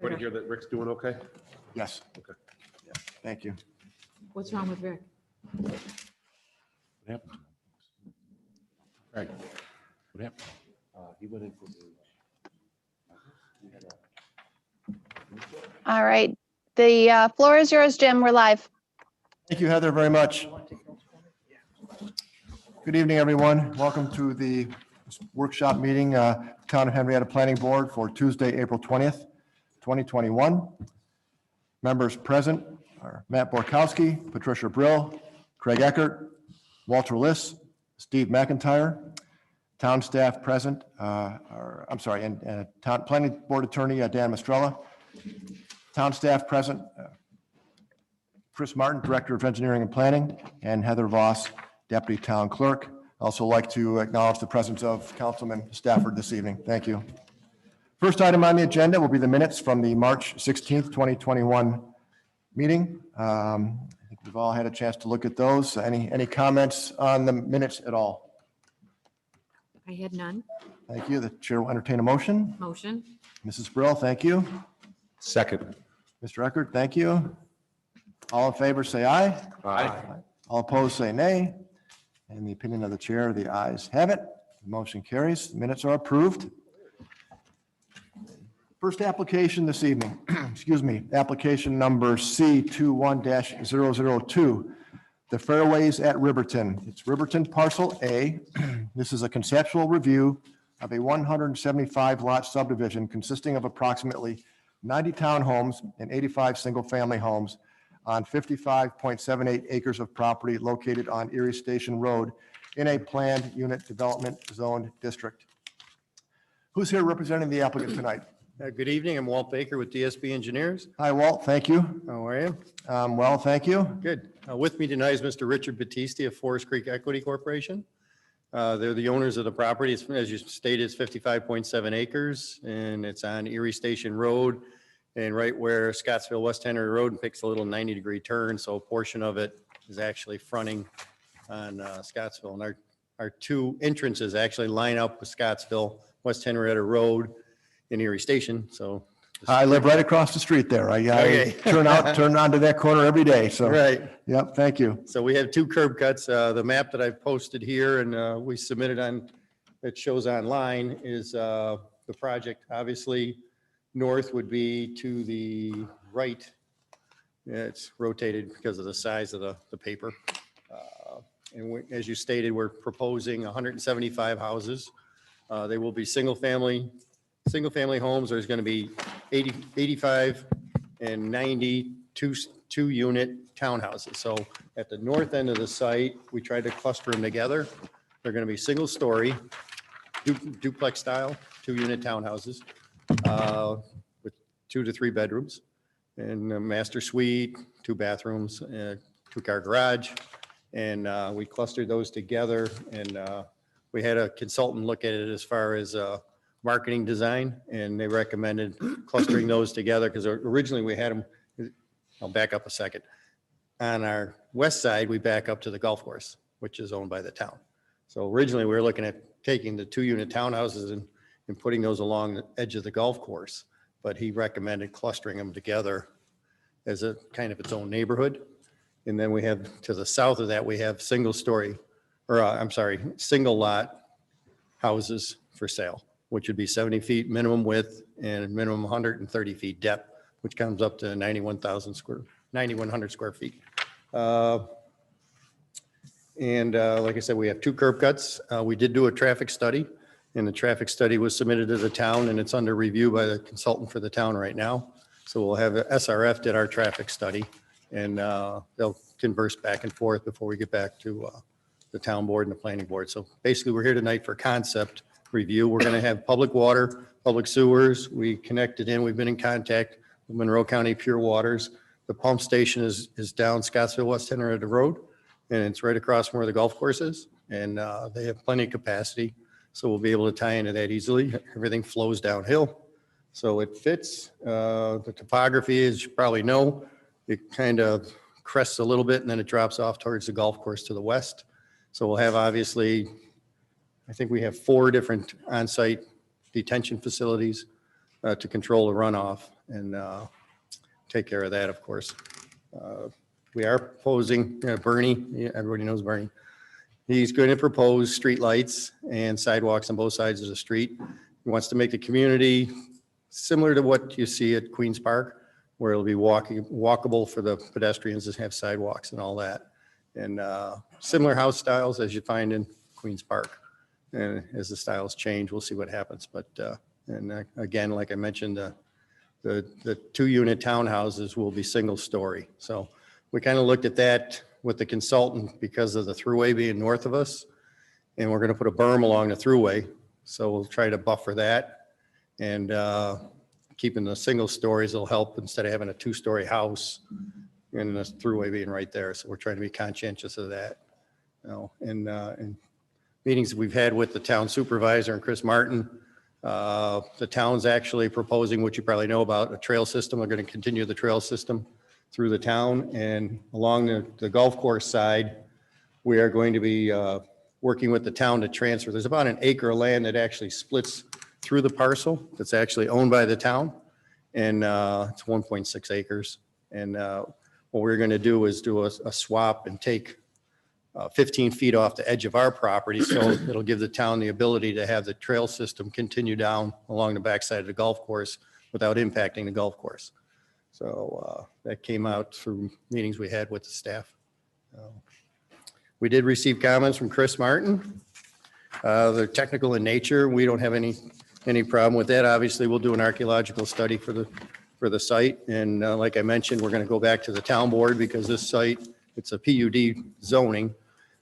Want to hear that Rick's doing okay? Yes. Okay. Yeah, thank you. What's wrong with Rick? What happened? Right. What happened? He went in for All right. The floor is yours, Jim. We're live. Thank you, Heather, very much. Good evening, everyone. Welcome to the workshop meeting, Town of Henrietta Planning Board for Tuesday, April 20th, 2021. Members present are Matt Borkowski, Patricia Brill, Craig Eckert, Walter Liss, Steve McIntyre. Town staff present and Town Planning Board Attorney Dan Mastrella. Town staff present, Chris Martin, Director of Engineering and Planning, and Heather Voss, Deputy Town Clerk. I'd also like to acknowledge the presence of Councilman Stafford this evening. Thank you. First item on the agenda will be the minutes from the March 16th, 2021 meeting. I think we've all had a chance to look at those. Any comments on the minutes at all? I had none. Thank you. The chair will entertain a motion. Motion. Mrs. Brill, thank you. second. Mr. Eckert, thank you. All in favor, say aye. Aye. All opposed, say nay. In the opinion of the chair, the ayes have it. The motion carries. The minutes are approved. First application this evening, excuse me, application number C21-002, the Fairways at Riverton. It's Riverton Parcel A. This is a conceptual review of a 175 lot subdivision consisting of approximately 90 townhomes and 85 single-family homes on 55.78 acres of property located on Erie Station Road in a planned unit development zone district. Who's here representing the applicant tonight? Good evening. I'm Walt Baker with DSB Engineers. Hi, Walt. Thank you. How are you? Well, thank you. Good. With me tonight is Mr. Richard Battisti of Forest Creek Equity Corporation. They're the owners of the property. It's, as you stated, it's 55.7 acres and it's on Erie Station Road and right where Scottsville West Henry Road picks a little 90-degree turn. So a portion of it is actually fronting on Scottsville. And our two entrances actually line up with Scottsville West Henrietta Road in Erie Station. So I live right across the street there. I Okay. turn onto that corner every day. So, right. yep, thank you. So we have two curb cuts. The map that I've posted here and we submitted on, that shows online is the project. Obviously, north would be to the right. Yeah, it's rotated because of the size of the paper. As you stated, we're proposing 175 houses. They will be single family homes. There's going to be 85 and 90 two unit townhouses. So at the north end of the site, we tried to cluster them together. They're going to be single story, duplex style, 2 unit townhouses with 2 to 3 bedrooms and a master suite, 2 bathrooms, 2-car garage. And we clustered those together and we had a consultant look at it as far as marketing design, and they recommended clustering those together because originally we had them, I'll back up a second. On our west side, we back up to the golf course, which is owned by the town. So originally we were looking at taking the 2 unit townhouses and putting those along the edge of the golf course, but he recommended clustering them together as a kind of its own neighborhood. And then we have to the south of that, we have single lot houses for sale, which would be 70 feet minimum width and minimum 130 feet depth, which comes up to 9,100 square feet. Like I said, we have 2 curb cuts. We did do a traffic study, and the traffic study was submitted to the town, and it's under review by the consultant for the town right now. So we'll have SRF did our traffic study, and they'll converse back and forth before we get back to the town board and the planning board. So basically, we're here tonight for concept review. We're going to have public water, public sewers. We connected in. We've been in contact with Monroe County Pure Waters. The pump station is down Scottsville West Henrietta Road, and it's right across from where the golf course is. And they have plenty of capacity, so we'll be able to tie into that easily. Everything flows downhill, so it fits. The topography, as you probably know, it kind of crests a little bit, and then it drops off towards the golf course to the west. So we'll have, obviously, I think we have 4 different on-site detention facilities to control the runoff. and take care of that, of course. We are proposing, Bernie, everybody knows Bernie. He's going to propose streetlights and sidewalks on both sides of the street. He wants to make the community similar to what you see at Queens Park, where it'll be walkable for the pedestrians to have sidewalks and all that. And similar house styles as you find in Queens Park. And as the styles change, we'll see what happens. But, again, like I mentioned, the 2-unit townhouses will be single story. So we kind of looked at that with the consultant because of the thruway being north of us. And we're going to put a berm along the thruway. So we'll try to buffer that. And keeping the single stories will help instead of having a 2-story house and the thruway being right there. So we're trying to be conscientious of that. And meetings that we've had with the town supervisor and Chris Martin, the town's actually proposing, what you probably know about, a trail system. They're going to continue the trail system through the town, and along the golf course side, we are going to be working with the town to transfer. There's about an acre of land that actually splits through the parcel that's actually owned by the town, and it's 1.6 acres. And what we're going to do is do a swap and take 15 feet off the edge of our property, so it'll give the town the ability to have the trail system continue down along the backside of the golf course without impacting the golf course. So that came out through meetings we had with the staff. We did receive comments from Chris Martin. They're technical in nature. We don't have any problem with that. Obviously, we'll do an archaeological study for the site. And like I mentioned, we're going to go back to the town board because this site, it's a PUD zoning.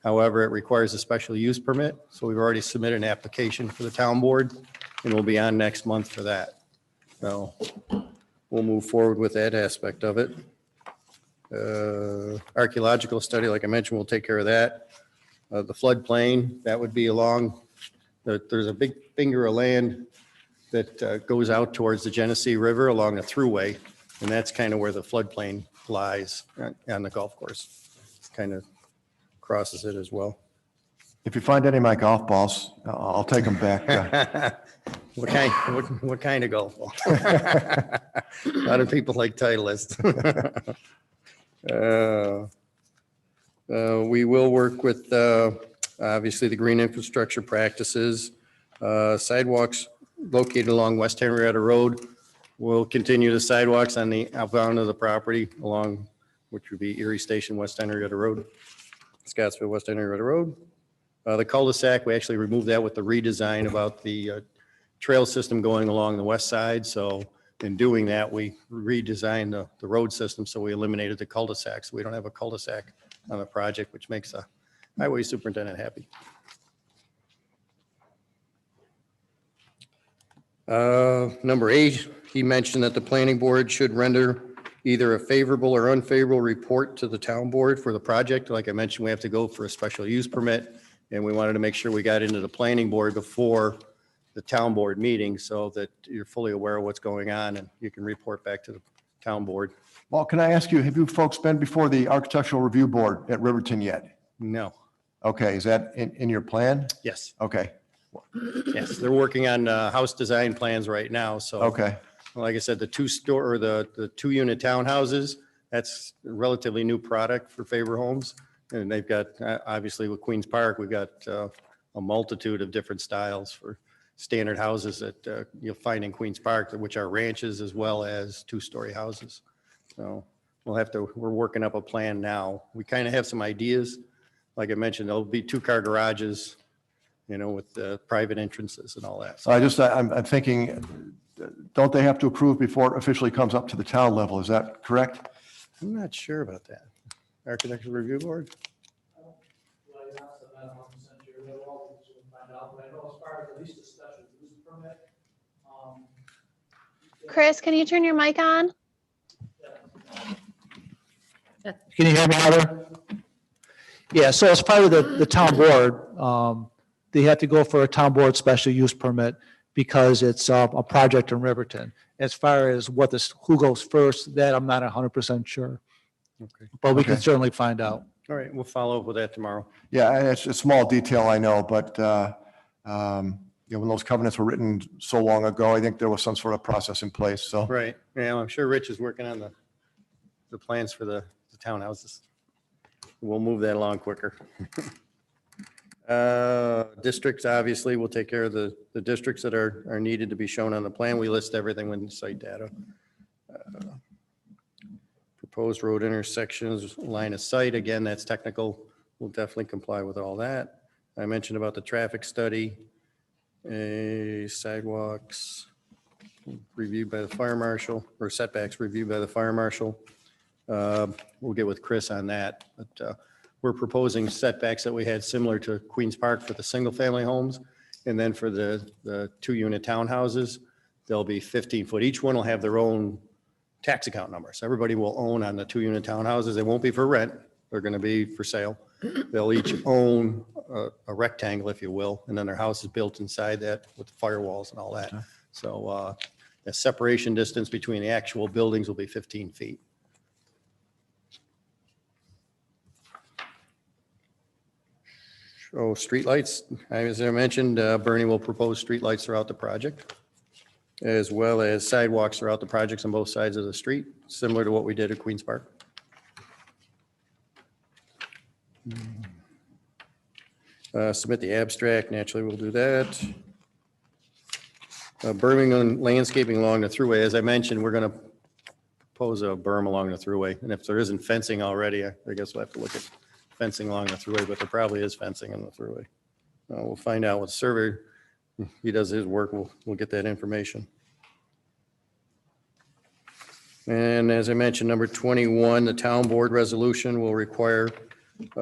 However, it requires a special use permit. So we've already submitted an application for the town board, and we'll be on next month for that. So we'll move forward with that aspect of it. Archaeological study, like I mentioned, we'll take care of that. The floodplain, that would be along, there's a big finger of land that goes out towards the Genesee River along the thruway, and that's kind of where the floodplain lies on the golf course. It kind of crosses it as well. If you find any of my golf balls, I'll take them back. What kind of golf ball? A lot of people like Titleist. We will work with, obviously, the green infrastructure practices. Sidewalks located along West Henrietta Road. We'll continue the sidewalks on the outbound of the property along, which would be Erie Station, West Henrietta Road, Scottsville, West Henrietta Road. The cul-de-sac, we actually removed that with the redesign about the trail system going along the west side. So in doing that, we redesigned the road system, so we eliminated the cul-de-sac. So we don't have a cul-de-sac on the project, which makes the highway superintendent happy. Number 8, he mentioned that the planning board should render either a favorable or unfavorable report to the town board for the project. Like I mentioned, we have to go for a special use permit, and we wanted to make sure we got into the planning board before the town board meeting so that you're fully aware of what's going on and you can report back to the town board. Well, can I ask you, have you folks been before the Architectural Review Board at Riverton yet? No. Okay, is that in your plan? Yes. Okay, Yes. They're working on house design plans right now. So okay, like I said, the 2-unit townhouses, that's a relatively new product for Faber Homes. And they've got, obviously with Queens Park, we've got a multitude of different styles for standard houses that you'll find in Queens Park, which are ranches as well as 2-story houses. So we're working up a plan now. We kind of have some ideas. Like I mentioned, there'll be 2-car garages, with private entrances and all that. so I'm thinking, don't they have to approve before it officially comes up to the town level? Is that correct? I'm not sure about that. Architectural Review Board? Chris, can you turn your mic on? Can you hear me, Heather? Yeah, so as part of the town board, they have to go for a town board special use permit because it's a project in Riverton. As far as who goes first, that I'm not 100% sure, Okay. but we can Okay. certainly find out. All right, we'll follow up with that tomorrow. Yeah, and it's a small detail, I know, but when those covenants were written so long ago, I think there was some sort of process in place, so. Right. Yeah, I'm sure Rich is working on the plans for the townhouses. We'll move that along quicker. Districts, obviously, we'll take care of the districts that are needed to be shown on the plan. We list everything with site data. Proposed road intersections, line of sight, again, that's technical. We'll definitely comply with all that. I mentioned about the traffic study, sidewalks reviewed by the fire marshal, or setbacks reviewed by the fire marshal. We'll get with Chris on that, but we're proposing setbacks that we had similar to Queens Park for the single-family homes. And then for the 2-unit townhouses, they'll be 15 foot. Each one will have their own tax account number. So everybody will own on the 2-unit townhouses. They won't be for rent. They're going to be for sale. They'll each own a rectangle, if you will, and then their house is built inside that with firewalls and all that. So the separation distance between the actual buildings will be 15 feet. So streetlights, as I mentioned, Bernie will propose streetlights throughout the project, as well as sidewalks throughout the projects on both sides of the street, similar to what we did at Queens Park. Submit the abstract, naturally we'll do that. Berming landscaping along the thruway, as I mentioned, we're going to propose a berm along the thruway, and if there isn't fencing already, I guess we'll have to look at fencing along the thruway, but there probably is fencing in the thruway. We'll find out with the surveyor. He does his work, we'll get that information. And as I mentioned, number 21, the town board resolution will require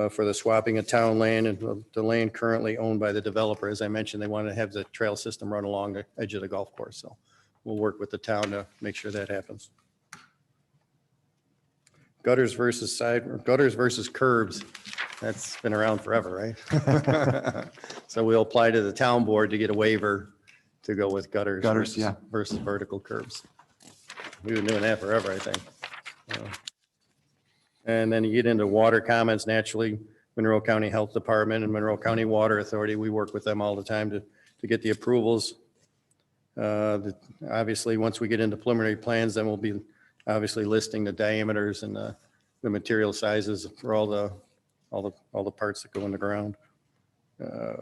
for the swapping of town land and the land currently owned by the developer. As I mentioned, they want to have the trail system run along the edge of the golf course. So we'll work with the town to make sure that happens. Gutters versus curbs. That's been around forever, right? So we'll apply to the town board to get a waiver to go with gutters versus vertical curbs. We've been doing that forever, I think. And then you get into water comments, naturally, Monroe County Health Department and Monroe County Water Authority. We work with them all the time to get the approvals. Obviously, once we get into preliminary plans, then we'll be obviously listing the diameters and the material sizes for all the parts that go in the ground. The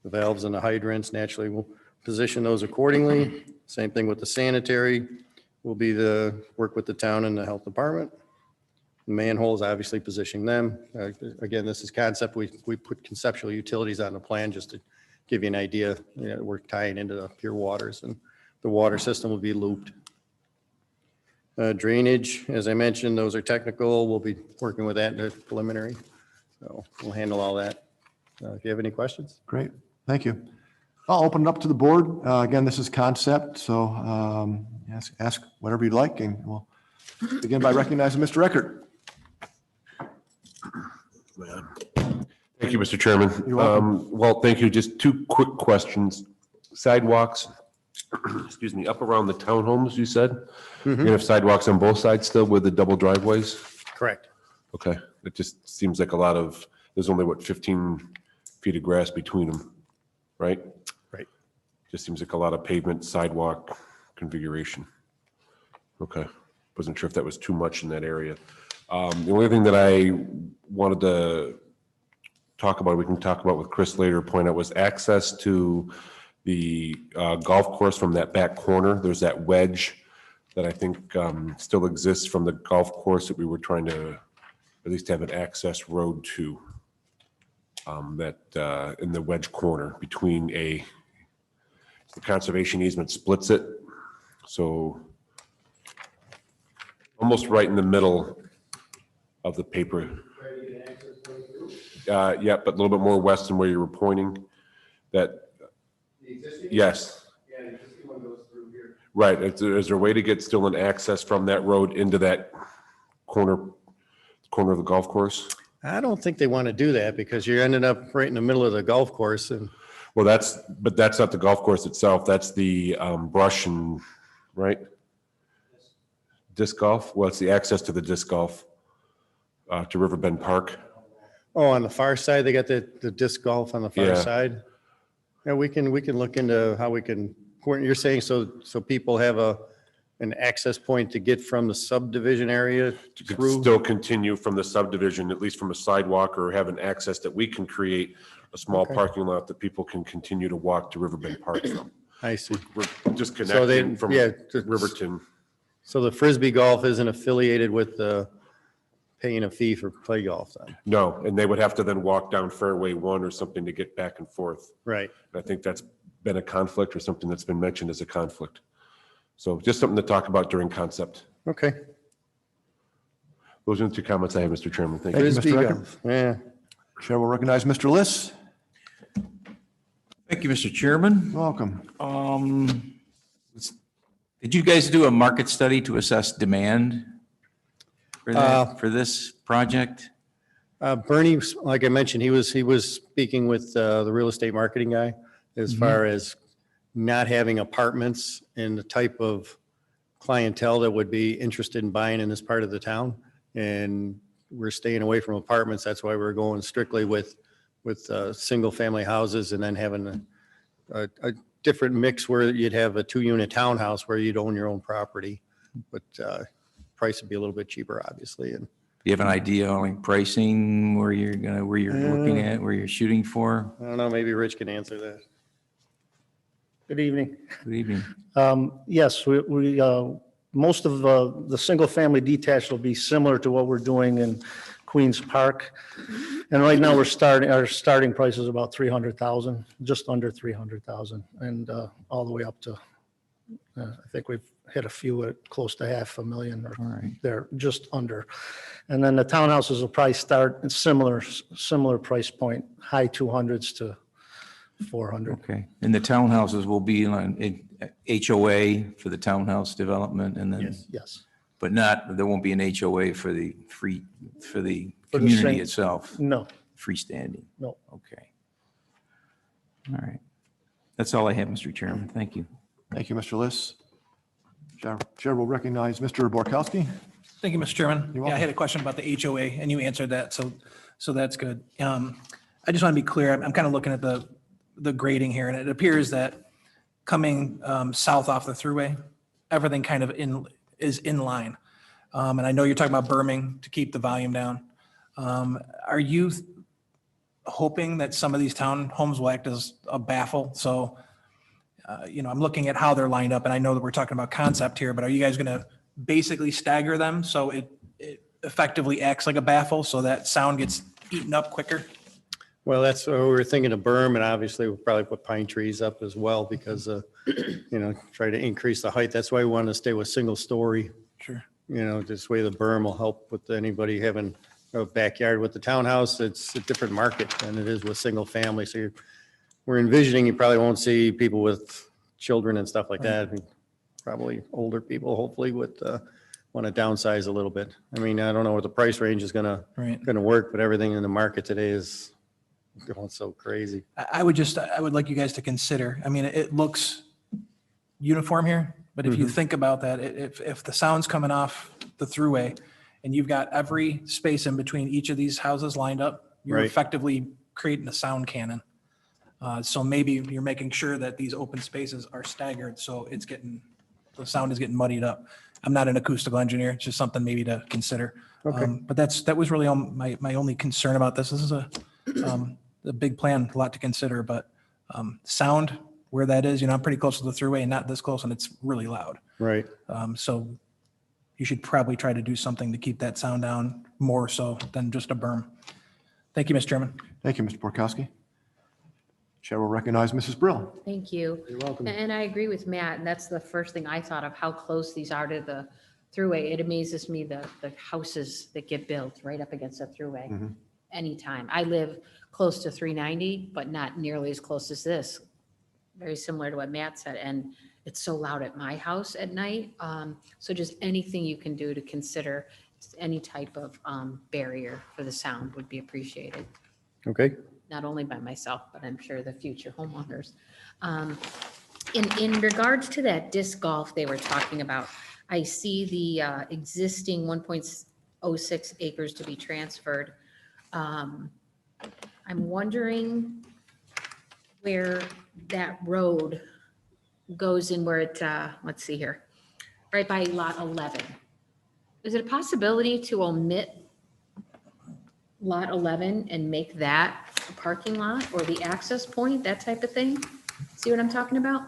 valves and the hydrants, naturally, we'll position those accordingly. Same thing with the sanitary. Will be work with the town and the health department. The manholes, obviously positioning them. Again, this is concept. We put conceptual utilities on the plan just to give you an idea. We're tying into the pure waters, and the water system will be looped. Drainage, as I mentioned, those are technical. We'll be working with that in the preliminary. So we'll handle all that. If you have any questions. Great, thank you. I'll open it up to the board. Again, this is concept, so ask whatever you'd like, and we'll begin by recognizing Mr. Eckert. Thank you, Mr. Chairman. You're welcome. Well, thank you. Just 2 quick questions. Sidewalks, excuse me, up around the townhomes, you said? You're gonna have sidewalks on both sides still with the double driveways? Correct. Okay, it just seems like there's only, 15 feet of grass between them, right? Right. Just seems like a lot of pavement sidewalk configuration. Okay, wasn't sure if that was too much in that area. The only thing that I wanted to talk about, we can talk about with Chris later, point out, was access to the golf course from that back corner. There's that wedge that I think still exists from the golf course that we were trying to at least have an access road to. That in the wedge corner between the conservation easement splits it. So almost right in the middle of the paper. Yeah, but a little bit more west than where you were pointing. Yes. Yeah, the existing one goes through here. Right. Is there a way to get still an access from that road into that corner of the golf course? I don't think they want to do that because you're ending up right in the middle of the golf course, and Well, that's not the golf course itself. That's the brush and, right? Disc golf? Well, it's the access to the disc golf to Riverbend Park. on the far side, they got the disc golf on the far Yeah. side. Yeah, we can look into how we can, you're saying so people have an access point to get from the subdivision area You could through? still continue from the subdivision, at least from a sidewalk, or have an access that we can create a small Okay. parking lot that people can continue to walk to Riverbend Park from. I see. We're So disconnecting from yeah, Riverton. so the Frisbee golf isn't affiliated with paying a fee for play golf then? No, and they would have to then walk down Fairway 1 or something to get back and forth. Right. And I think that's been a conflict or something that's been mentioned as a conflict. So just something to talk about during concept. Okay. Those are the two comments I have, Mr. Chairman. Thank you. Mr. Frisbee Ricker. golf, yeah. Chair will recognize Mr. Liss. Thank you, Mr. Chairman. Welcome. Did you guys do a market study to assess demand for this project? Bernie, like I mentioned, he was speaking with the real estate marketing guy as far as not having apartments and the type of clientele that would be interested in buying in this part of the town. And we're staying away from apartments. That's why we're going strictly with single family houses, and then having a different mix where you'd have a 2-unit townhouse where you'd own your own property, but price would be a little bit cheaper, obviously. And Do you have an idea on like pricing, where you're looking at, where you're shooting for? I don't know, maybe Rich can answer that. Good evening. Good evening. Yes, most of the single-family detached will be similar to what we're doing in Queens Park. And right now, our starting price is about 300,000, just under 300,000, and all the way up to, I think we've hit a few at close to 500,000, or All right. they're just under. And then the townhouses will probably start at similar price point, high 200s to 400. Okay. And the townhouses will be on HOA for the townhouse development, and then, Yes. but there won't be an HOA for the For the community same- itself, No, freestanding. no. Okay. All right. That's all I have, Mr. Chairman. Thank you. Thank you, Mr. Liss. Chair will recognize Mr. Borkowski. Thank you, Mr. Chairman. You're Yeah, I had a question about the HOA, and you answered that, so that's good. I just want to be clear, I'm kind of looking at the grading here, and it appears that coming south off the thruway, everything kind of is in line. And I know you're talking about berming to keep the volume down. Are you hoping that some of these townhomes will act as a baffle? So, I'm looking at how they're lined up, and I know that we're talking about concept here, but are you guys going to basically stagger them so it effectively acts like a baffle so that sound gets eaten up quicker? Well, that's what we were thinking of berm, and obviously we'll probably put pine trees up as well because, try to increase the height. That's why we want to stay with single story. Sure. This way the berm will help with anybody having a backyard. With the townhouse, it's a different market than it is with single family. So we're envisioning you probably won't see people with children and stuff like that. I mean, probably older people, hopefully, want to downsize a little bit. I mean, I don't know what the price range is gonna work, but everything in the market today is going so crazy. I would like you guys to consider, I mean, it looks uniform here, but if you think about that, if the sound's coming off the thruway and you've got every space in between each of these houses lined up, you're Right. effectively creating a sound cannon. So maybe you're making sure that these open spaces are staggered, so the sound is getting muddied up. I'm not an acoustical engineer, it's just something maybe to consider. Okay. But that was really my only concern about this. This is a big plan, a lot to consider, but sound, where that is, I'm pretty close to the thruway and not this close, and it's really loud. Right. So you should probably try to do something to keep that sound down more so than just a berm. Thank you, Mr. Chairman. Thank you, Mr. Borkowski. Chair will recognize Mrs. Brill. Thank you. You're welcome. And I agree with Matt, and that's the first thing I thought of, how close these are to the thruway. It amazes me, the houses that get built right up against the thruway anytime. I live close to 390, but not nearly as close as this. Very similar to what Matt said, and it's so loud at my house at night. So just anything you can do to consider any type of barrier for the sound would be appreciated. Okay. Not only by myself, but I'm sure the future homeowners. In regards to that disc golf they were talking about, I see the existing 1.06 acres to be transferred. I'm wondering where that road goes in where it, let's see here, right by lot 11. Is it a possibility to omit lot 11 and make that a parking lot or the access point, that type of thing? See what I'm talking about?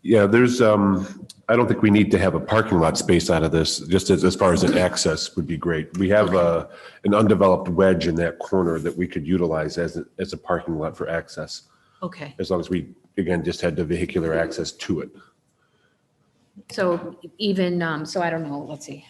Yeah, there's, I don't think we need to have a parking lot space out of this, just as far as an access would be great. We have an undeveloped wedge in that corner that we could utilize as a parking lot for access, Okay, as long as we, again, just had the vehicular access to it. so even, so I don't know, let's see.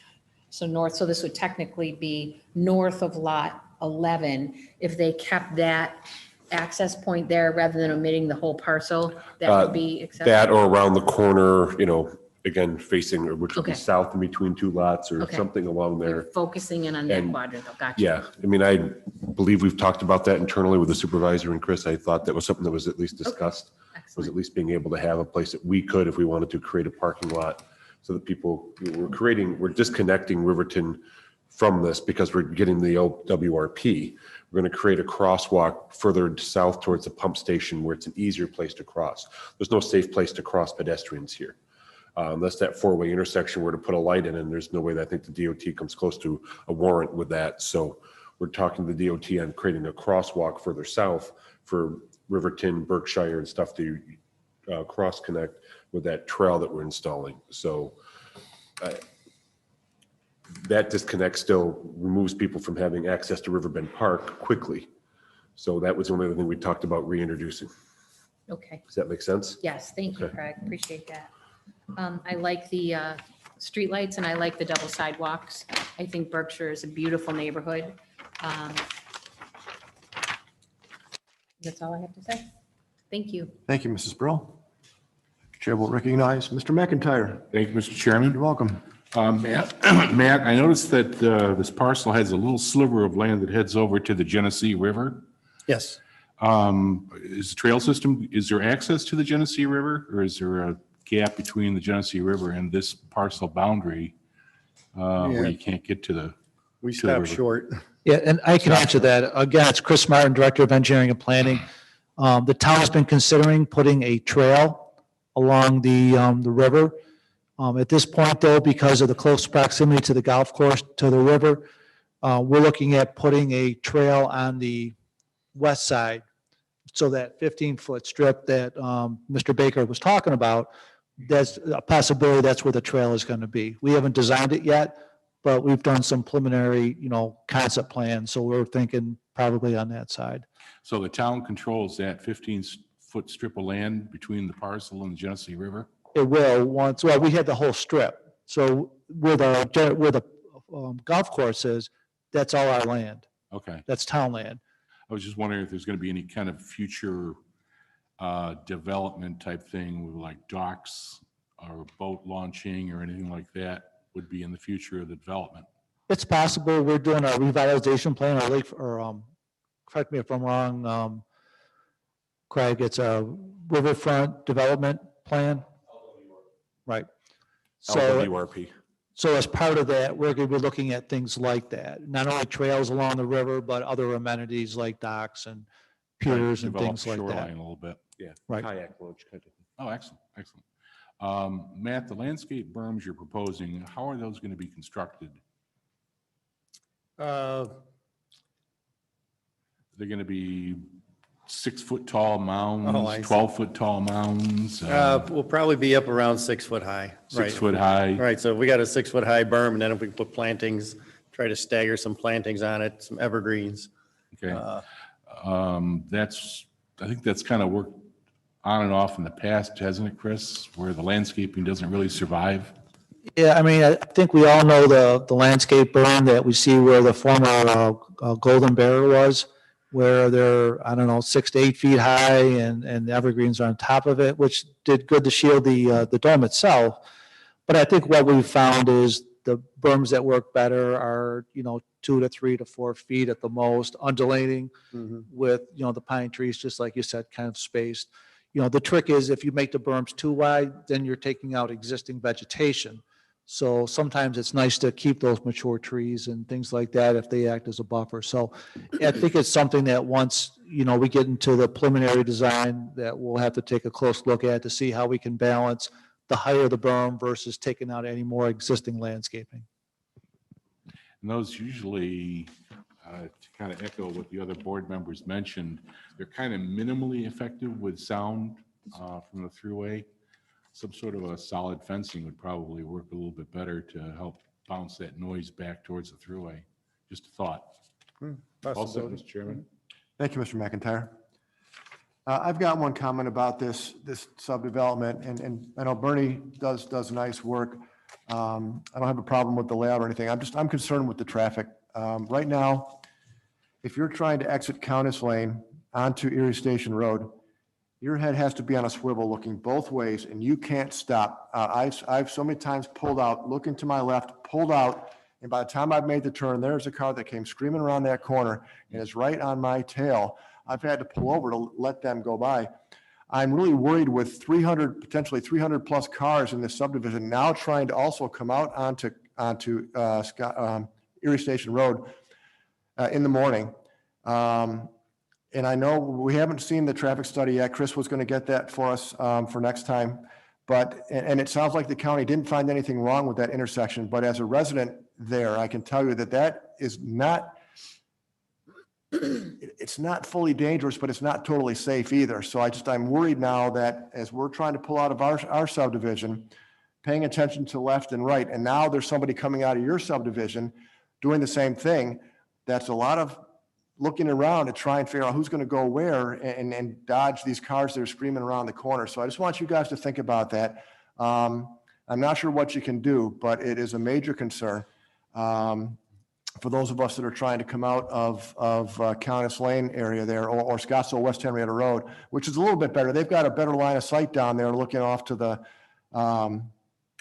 So north, so this would technically be north of lot 11. If they kept that access point there rather than omitting the whole parcel, that would be acceptable? That or around the corner, you know, again, facing, or which would be Okay. south in between two lots or Okay. something along You're there. focusing in on that And- quadrant, though. Gotcha. Yeah, I mean, I believe we've talked about that internally with the supervisor and Chris. I thought that was something that was at least discussed, was Excellent. at least being able to have a place that we could, if we wanted to, create a parking lot so that people, we're disconnecting Riverton from this because we're getting the WRP. We're going to create a crosswalk further south towards the pump station where it's an easier place to cross. There's no safe place to cross pedestrians here. Unless that four-way intersection were to put a light in, and there's no way that I think the DOT comes close to a warrant with that. So we're talking to the DOT on creating a crosswalk further south for Riverton, Berkshire and stuff to cross connect with that trail that we're installing. So that disconnect still removes people from having access to Riverbend Park quickly. So that was the only other thing we talked about reintroducing. Okay. Does that make sense? Yes, thank you, Okay. Craig. Appreciate that. I like the streetlights and I like the double sidewalks. I think Berkshire is a beautiful neighborhood. That's all I have to say. Thank you. Thank you, Mrs. Brill. Chair will recognize Mr. McIntyre. Thank you, Mr. Chairman. You're welcome. Matt, I noticed that this parcel has a little sliver of land that heads over to the Genesee River. Yes. Is the trail system, is there access to the Genesee River, or is there a gap between the Genesee River and this parcel boundary where Yeah. you can't get to the? We To the river. stopped short. Yeah, and I can answer that. Again, it's Chris Martin, Director of Engineering and Planning. The town has been considering putting a trail along the river. At this point, though, because of the close proximity to the golf course, to the river, we're looking at putting a trail on the west side. So that 15-foot strip that Mr. Baker was talking about, that's a possibility, that's where the trail is going to be. We haven't designed it yet, but we've done some preliminary, concept plans. So we're thinking probably on that side. So the town controls that 15-foot strip of land between the parcel and the Genesee River? It will once, well, we had the whole strip. So where the golf course is, that's all our land. Okay. That's town land. I was just wondering if there's going to be any kind of future development type thing with like docks or boat launching or anything like that would be in the future of the development. It's possible. We're doing a revitalization plan, or lake, or correct me if I'm wrong, Craig, it's a riverfront development plan. Right. So, LWRP. so as part of that, we're going to be looking at things like that. Not only trails along the river, but other amenities like docks and piers and Develop things like that. shoreline a little bit. Yeah. Right. Kayak launch kind of thing. Oh, excellent, excellent. Matt, the landscape berms you're proposing, how are those going to be constructed? Uh, They're going to be 6-foot tall mounds, Oh, I see. 12-foot tall mounds, We'll probably be up around 6 foot high. Right. 6-foot high. Right, so we got a 6 foot high berm, and then if we put plantings, try to stagger some plantings on it, some evergreens. Okay. Uh, I think that's kind of worked on and off in the past, hasn't it, Chris? Where the landscaping doesn't really survive? Yeah, I mean, I think we all know the landscape berm that we see where the former Golden Bear was, where they're, I don't know, 6 to 8 feet high and the evergreens are on top of it, which did good to shield the dome itself. But I think what we've found is the berms that work better are, 2 to 3 to 4 feet at the most, undulating mhm. with, the pine trees, just like you said, kind of spaced. The trick is if you make the berms too wide, then you're taking out existing vegetation. So sometimes it's nice to keep those mature trees and things like that if they act as a buffer. So I think it's something that once, we get into the preliminary design that we'll have to take a close look at to see how we can balance the height of the berm versus taking out any more existing landscaping. And those usually, to kind of echo what the other board members mentioned, they're kind of minimally effective with sound from the thruway. Some sort of a solid fencing would probably work a little bit better to help bounce that noise back towards the thruway. Just a thought. All set, Mr. Chairman. Thank you, Mr. McIntyre. I've got one comment about this subdevelopment, and I know Bernie does nice work. I don't have a problem with the layout or anything. I'm concerned with the traffic. Right now, if you're trying to exit Countess Lane onto Erie Station Road, your head has to be on a swivel looking both ways, and you can't stop. I've so many times pulled out, looking to my left, pulled out, and by the time I've made the turn, there's a car that came screaming around that corner and is right on my tail. I've had to pull over to let them go by. I'm really worried with potentially 300 plus cars in this subdivision now trying to also come out onto Erie Station Road in the morning. And I know we haven't seen the traffic study yet. Chris was going to get that for us for next time. And it sounds like the county didn't find anything wrong with that intersection. But as a resident there, I can tell you that is not, it's not fully dangerous, but it's not totally safe either. So I'm worried now that as we're trying to pull out of our subdivision, paying attention to left and right, and now there's somebody coming out of your subdivision doing the same thing. That's a lot of looking around to try and figure out who's going to go where and dodge these cars that are screaming around the corner. So I just want you guys to think about that. I'm not sure what you can do, but it is a major concern for those of us that are trying to come out of Countess Lane area there or Scottsdale West Henrietta Road, which is a little bit better. They've got a better line of sight down there looking off to the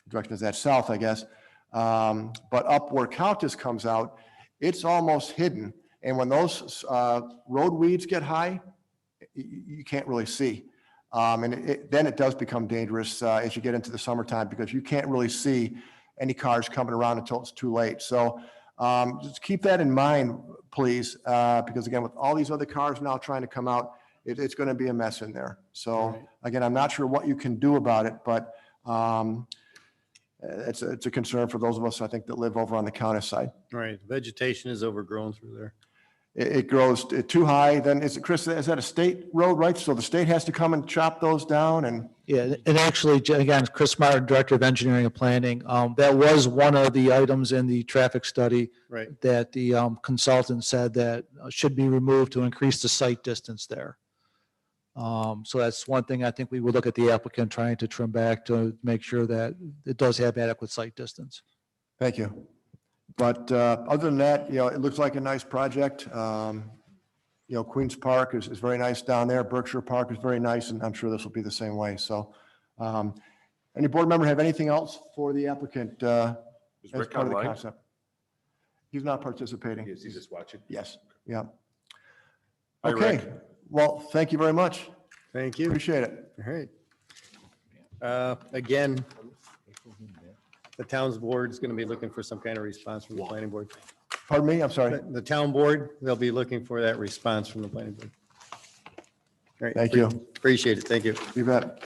direction is that south, I guess. But up where Countess comes out, it's almost hidden. And when those road weeds get high, you can't really see. Then it does become dangerous as you get into the summertime because you can't really see any cars coming around until it's too late. So just keep that in mind, please, because again, with all these other cars now trying to come out, it's going to be a mess in there. So again, I'm not sure what you can do about it, but it's a concern for those of us, I think, that live over on the Countess side. Right. Vegetation is overgrown through there. It grows too high, then Chris, is that a state road, right? So the state has to come and chop those down and? Yeah, and actually, again, Chris Martin, Director of Engineering and Planning, that was one of the items in the traffic study that the consultant said that should be removed to increase the sight distance there. So that's one thing I think we would look at the applicant trying to trim back to make sure that it does have adequate sight distance. Thank you. But other than that, it looks like a nice project. Queens Park is very nice down there. Berkshire Park is very nice, and I'm sure this will be the same way. So any board member have anything else for the applicant as Rick part of the online? concept? He's not participating. Is he just watching? Yes, yeah. Hi, Okay, Rick. well, thank you very much. Thank you. Appreciate it. All right. Again, the town's board is going to be looking for some kind of response from the planning board. Pardon me, I'm sorry. The town board, they'll be looking for that response from the planning board. All right. Thank you. Appreciate it. Thank you. You bet.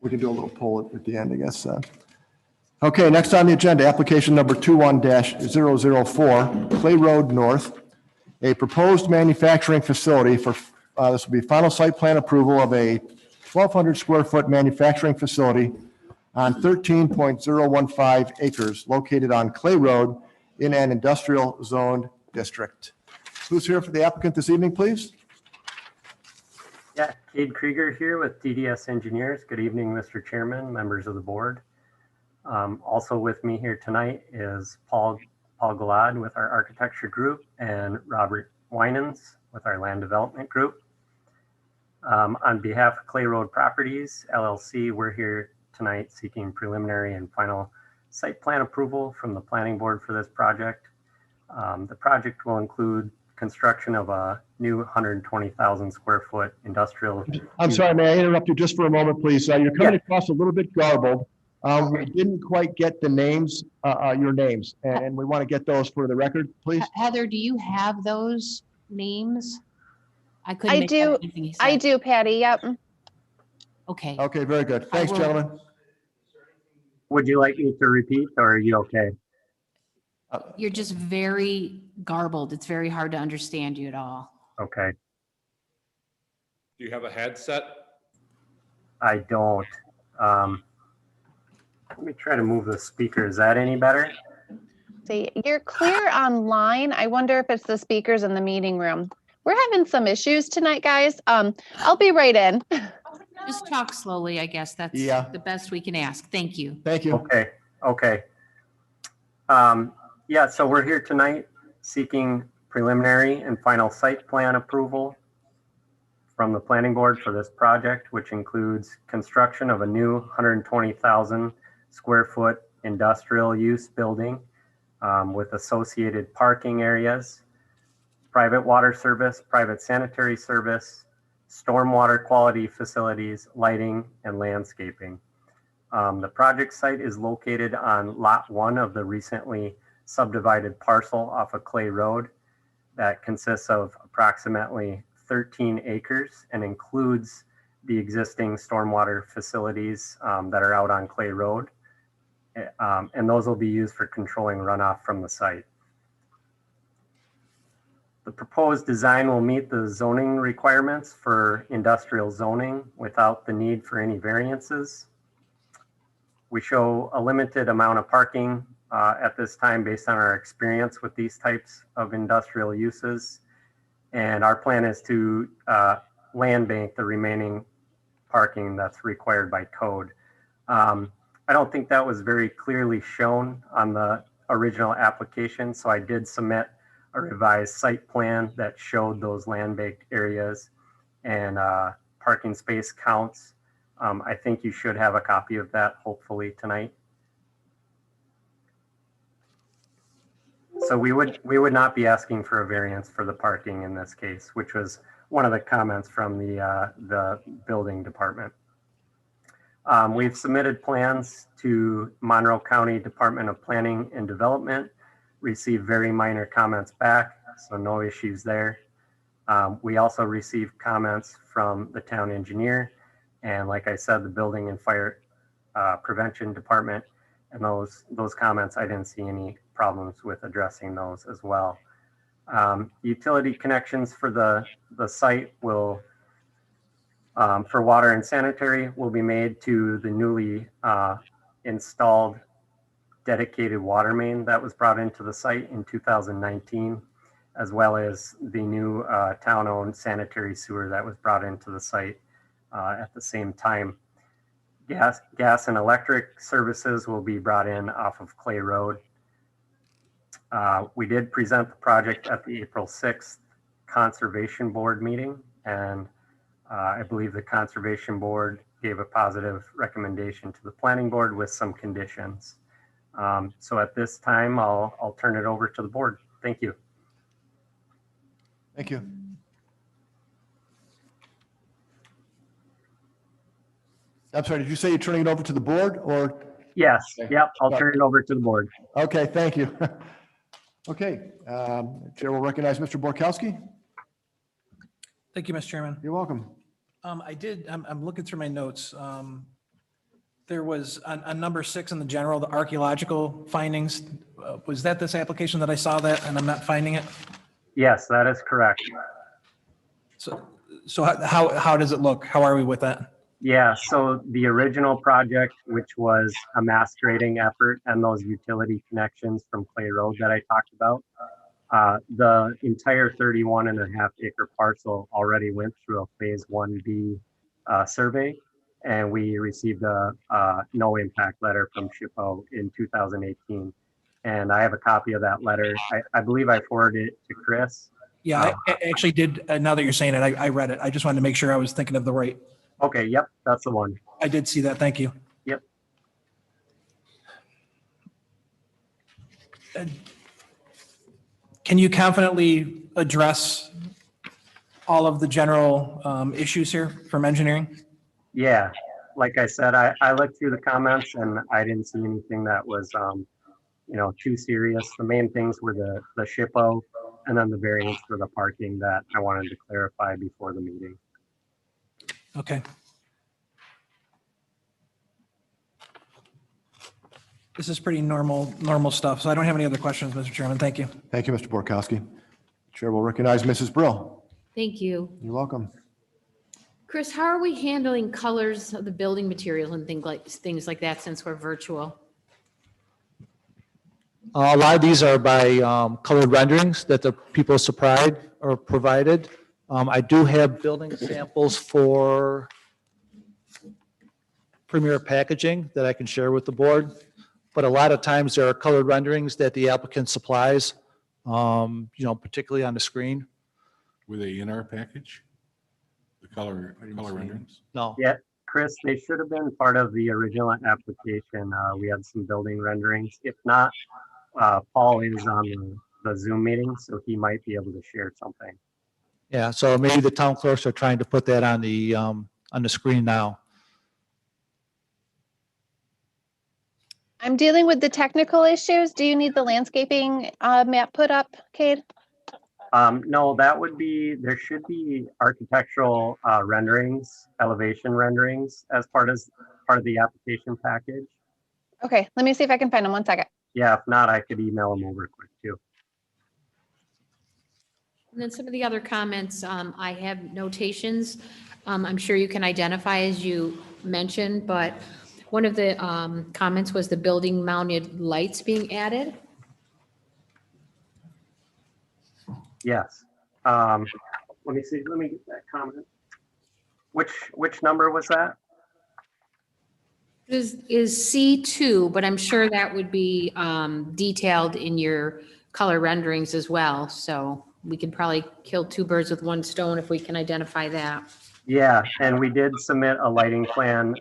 We can do a little poll at the end, I guess. Okay, next on the agenda, application number 21-004, Clay Road North, a proposed manufacturing facility for, this will be final site plan approval of a 1,200 square foot manufacturing facility on 13.015 acres located on Clay Road in an industrial zoned district. Who's here for the applicant this evening, please? Yeah, Cade Krieger here with DDS Engineers. Good evening, Mr. Chairman, members of the board. Also with me here tonight is Paul Galad with our architecture group and Robert Winans with our land development group. On behalf of Clay Road Properties, LLC, we're here tonight seeking preliminary and final site plan approval from the planning board for this project. The project will include construction of a new 120,000 square foot industrial. I'm sorry, may I interrupt you just for a moment, please? You're coming Yeah. across a little bit garbled. We didn't quite get the names, your names, and we want to get those for the record, please. Heather, do you have those names? I couldn't I make out do, anything he I said. do, Patty, yep. Okay. Okay, very good. Thanks, will- gentlemen. Would you like me to repeat or are you okay? You're just very garbled. It's very hard to understand you at all. Okay, Do you have a headset? I don't. Let me try to move the speaker. Is that any better? See, you're clear online. I wonder if it's the speakers in the meeting room. We're having some issues tonight, guys. I'll be right in. Just talk slowly, I guess. That's Yeah. the best we can ask. Thank you. Thank you. Okay. Yeah, so we're here tonight seeking preliminary and final site plan approval from the planning board for this project, which includes construction of a new 120,000 square foot industrial use building with associated parking areas, private water service, private sanitary service, stormwater quality facilities, lighting, and landscaping. The project site is located on Lot 1 of the recently subdivided parcel off of Clay Road that consists of approximately 13 acres and includes the existing stormwater facilities that are out on Clay Road. And those will be used for controlling runoff from the site. The proposed design will meet the zoning requirements for industrial zoning without the need for any variances. We show a limited amount of parking at this time based on our experience with these types of industrial uses. And our plan is to land bank the remaining parking that's required by code. I don't think that was very clearly shown on the original application, so I did submit a revised site plan that showed those land banked areas and parking space counts. I think you should have a copy of that hopefully tonight. So we would not be asking for a variance for the parking in this case, which was one of the comments from the building department. We've submitted plans to Monroe County Department of Planning and Development, received very minor comments back, so no issues there. We also received comments from the town engineer, and like I said, the Building and Fire Prevention Department, and those comments, I didn't see any problems with addressing those as well. Utility connections for the site will, for water and sanitary, will be made to the newly installed dedicated water main that was brought into the site in 2019, as well as the new town-owned sanitary sewer that was brought into the site at the same time. Gas and electric services will be brought in off of Clay Road. We did present the project at the April 6th Conservation Board meeting, and I believe the Conservation Board gave a positive recommendation to the Planning Board with some conditions. So at this time, I'll turn it over to the board. Thank you. Thank you. I'm sorry, did you say you're turning it over to the board or? Yes, yep, I'll turn it over to the board. Okay, thank you. Okay, Chair will recognize Mr. Borkowski. Thank you, Mr. Chairman. You're welcome. I'm looking through my notes. There was on number 6 in the general, the archaeological findings. Was that this application that I saw that and I'm not finding it? Yes, that is correct. So how does it look? How are we with that? Yeah, so the original project, which was a mass grading effort and those utility connections from Clay Road that I talked about, the entire 31.5 acre parcel already went through a phase 1B survey, and we received a no impact letter from SHPO in 2018. And I have a copy of that letter. I believe I forwarded it to Chris. Yeah, I actually did. Now that you're saying it, I read it. I just wanted to make sure I was thinking of the right. Okay, yep, that's the one. I did see that. Thank you. Yep. Can you confidently address all of the general issues here from engineering? Yeah, like I said, I looked through the comments and I didn't see anything that was, too serious. The main things were the SHPO and then the variance for the parking that I wanted to clarify before the meeting. Okay. This is pretty normal stuff, so I don't have any other questions, Mr. Chairman. Thank you. Thank you, Mr. Borkowski. Chair will recognize Mrs. Brill. Thank you. You're welcome. Chris, how are we handling colors of the building material and things like that since we're virtual? A lot of these are by colored renderings that the people supplied or provided. I do have building samples for premier packaging that I can share with the board. But a lot of times there are colored renderings that the applicant supplies, particularly on the screen. Were they in our package? The color renderings? No. Yeah, Chris, they should have been part of the original application. We had some building renderings. If not, Paul is on the Zoom meeting, so he might be able to share something. Yeah, so maybe the town clerks are trying to put that on the screen now. I'm dealing with the technical issues. Do you need the landscaping map put up, Cade? No, there should be architectural renderings, elevation renderings as part of the application package. Okay, let me see if I can find them. 1 second. Yeah, if not, I could email them over quick too. And then some of the other comments, I have notations. I'm sure you can identify as you mentioned, but one of the comments was the building mounted lights being added. Yes. Let me see. Let me get that comment. Which number was that? Is C2, but I'm sure that would be detailed in your color renderings as well. So we could probably kill two birds with one stone if we can identify that. Yeah, and we did submit a lighting plan,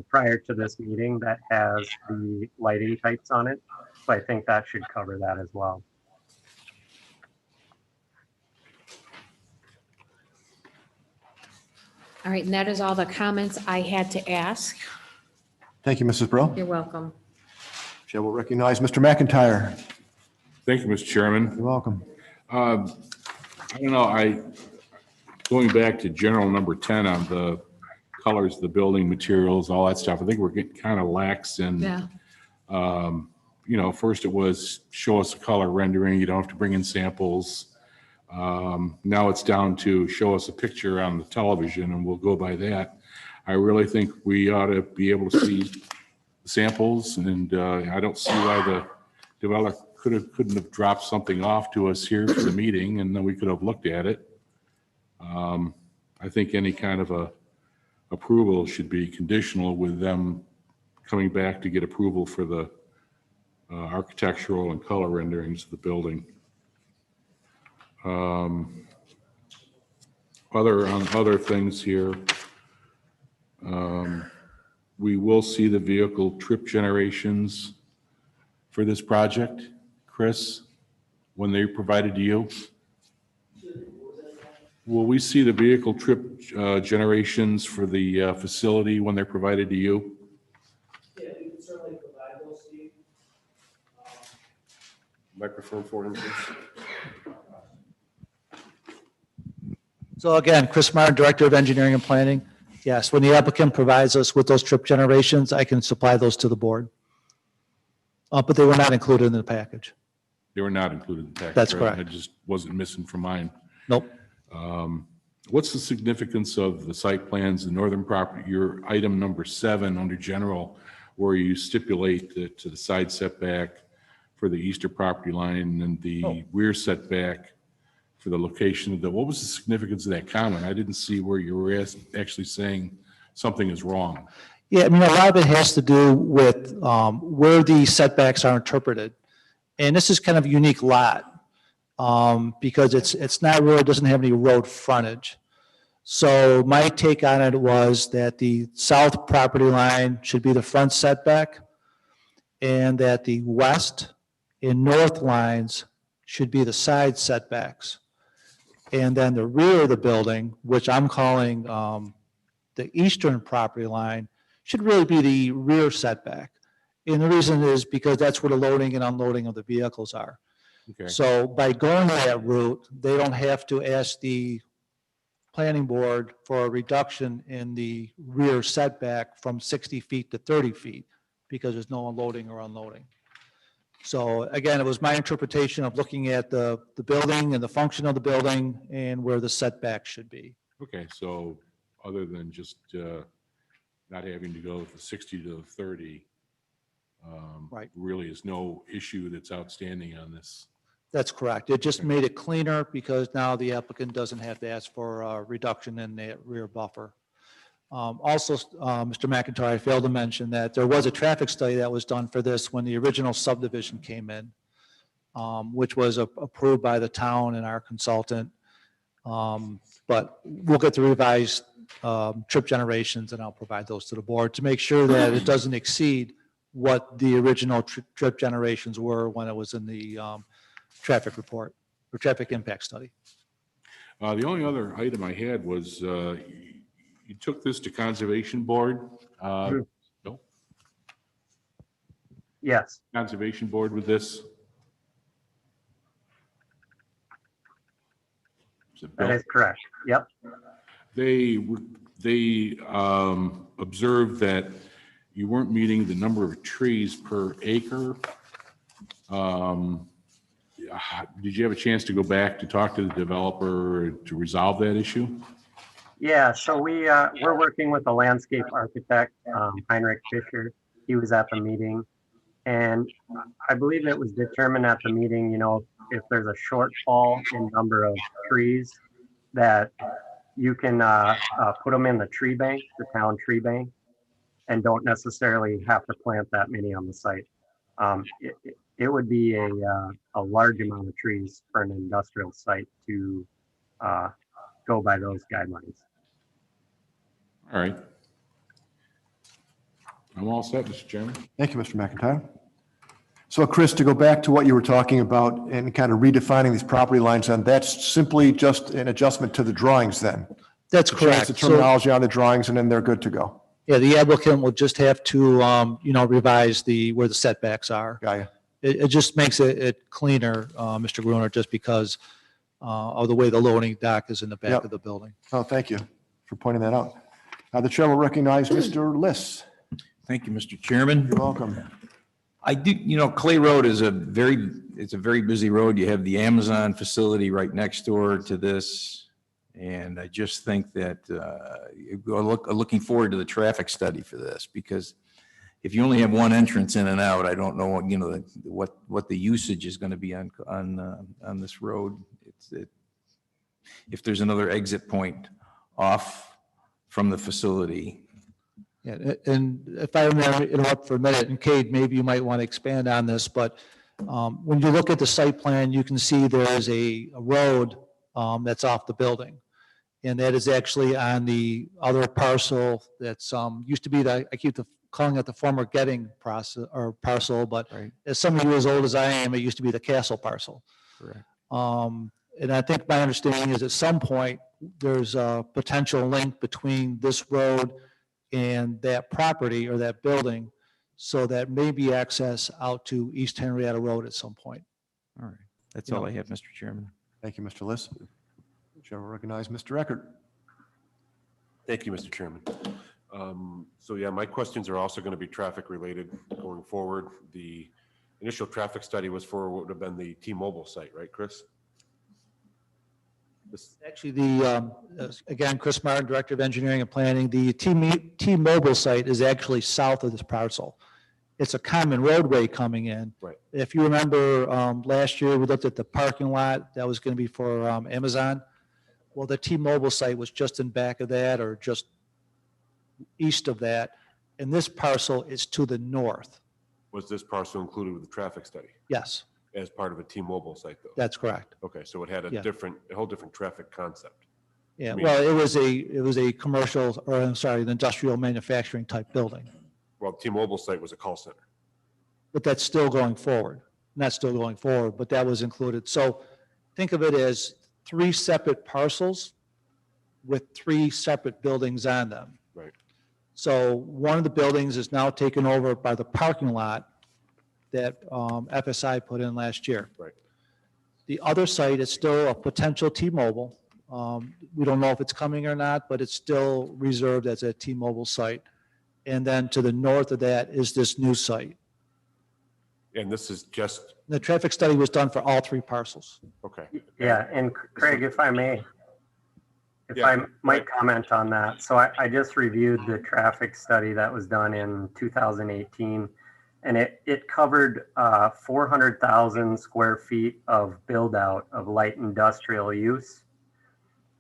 prior to this meeting that has the lighting types on it. So I think that should cover that as well. All right, and that is all the comments I had to ask. Thank you, Mrs. Brill. You're welcome. Chair will recognize Mr. McIntyre. Thank you, Mr. Chairman. You're welcome. I don't know, going back to general number 10 on the colors, the building materials, all that stuff, I think we're getting kind of lax in, Yeah. First it was show us a color rendering, you don't have to bring in samples. Now it's down to show us a picture on the television and we'll go by that. I really think we ought to be able to see samples, and I don't see why the developer couldn't have dropped something off to us here for the meeting, and then we could have looked at it. I think any kind of a approval should be conditional with them coming back to get approval for the architectural and color renderings of the building. Other things here, we will see the vehicle trip generations for this project, Chris, when they're provided to you. Will we see the vehicle trip generations for the facility when they're provided to you? Yeah, we can certainly provide those, Steve. Microphone for him, please. So again, Chris Martin, Director of Engineering and Planning. Yes, when the applicant provides us with those trip generations, I can supply those to the board. But they were not included in the package. They were not included in the package. That's right? correct. I just wasn't missing from mine. Nope. What's the significance of the site plans, the northern property, your item number 7 under general, where you stipulate that to the side setback for the eastern property line and the rear setback for the location of what was the significance of that comment? I didn't see where you were actually saying something is wrong. Yeah, I mean, a lot of it has to do with where the setbacks are interpreted. And this is kind of a unique lot because it's not really, doesn't have any road frontage. So my take on it was that the south property line should be the front setback, and that the west and north lines should be the side setbacks. And then the rear of the building, which I'm calling the eastern property line, should really be the rear setback. And the reason is because that's where the loading and unloading of the vehicles are. Okay. So by going that route, they don't have to ask the planning board for a reduction in the rear setback from 60 feet to 30 feet because there's no unloading or unloading. So again, it was my interpretation of looking at the building and the function of the building and where the setback should be. Okay, so other than just not having to go from 60 to 30, Right. really is no issue that's outstanding on this. That's correct. It just made it cleaner because now the applicant doesn't have to ask for a reduction in the rear buffer. Also, Mr. McIntyre, I failed to mention that there was a traffic study that was done for this when the original subdivision came in, which was approved by the town and our consultant. But we'll get the revised trip generations and I'll provide those to the board to make sure that it doesn't exceed what the original trip generations were when it was in the traffic report or traffic impact study. The only other item I had was you took this to Conservation Board. No? Yes, Conservation Board with this? Is it that Bill? is correct. Yep. They observed that you weren't meeting the number of trees per acre. Did you have a chance to go back to talk to the developer to resolve that issue? Yeah, so we're working with a landscape architect, Heinrich Fischer. He was at the meeting. And I believe it was determined at the meeting, if there's a shortfall in number of trees, that you can put them in the tree bank, the town tree bank, and don't necessarily have to plant that many on the site. It would be a large amount of trees for an industrial site to go by those guidelines. All right. I'm all set, Mr. Chairman. Thank you, Mr. McIntyre. So Chris, to go back to what you were talking about and kind of redefining these property lines, then that's simply just an adjustment to the drawings then? That's Change correct. the So, terminology on the drawings and then they're good to go? yeah, the applicant will just have to, revise where the setbacks are. Got you. It just makes it cleaner, Mr. Gruner, just because of the way the loading dock is in the back Yep. of the building. Oh, thank you for pointing that out. The chair will recognize Mr. Liss. Thank you, Mr. Chairman. You're welcome. I do, Clay Road is it's a very busy road. You have the Amazon facility right next door to this. And I just think that looking forward to the traffic study for this, because if you only have one entrance in and out, I don't know what the usage is going to be on this road. If there's another exit point off from the facility. Yeah, and if I may interrupt for a minute, and Kate, maybe you might want to expand on this, but when you look at the site plan, you can see there is a road that's off the building. And that is actually on the other parcel that's used to be I keep calling it the former Getting process or parcel, but Right. as some of you as old as I am, it used to be the Castle parcel. Correct. And I think my understanding is at some point, there's a potential link between this road and that property or that building, so that may be access out to East Henrietta Road at some point. All right. That's all I have, Mr. Chairman. Thank you, Mr. Liss. Chair will recognize Mr. Eckert. Thank you, Mr. Chairman. So yeah, my questions are also going to be traffic related going forward. The initial traffic study was for what would have been the T-Mobile site, right, Chris? Actually, again, Chris Martin, Director of Engineering and Planning, the T-Mobile site is actually south of this parcel. It's a common roadway coming in. Right. If you remember, last year, we looked at the parking lot that was going to be for Amazon. Well, the T-Mobile site was just in back of that or just east of that. And this parcel is to the north. Was this parcel included with the traffic study Yes, as part of a T-Mobile site though? that's correct. Okay, so it had Yeah. a whole different traffic concept. Yeah, I mean- well, it was a commercial, or I'm sorry, an industrial manufacturing type building, Well, T-Mobile site was a call center. but that's still going forward. and that's still going forward, but that was included. So think of it as 3 separate parcels with 3 separate buildings on them. Right. So one of the buildings is now taken over by the parking lot that FSI put in last year. Right. The other site is still a potential T-Mobile. We don't know if it's coming or not, but it's still reserved as a T-Mobile site. And then to the north of that is this new site. And this is just, The traffic study was done for all 3 parcels. okay. Yeah, and Craig, if I may, if Yeah, I might comment on that. So I just reviewed the traffic study that was done in 2018, and it covered 400,000 square feet of build out of light industrial use.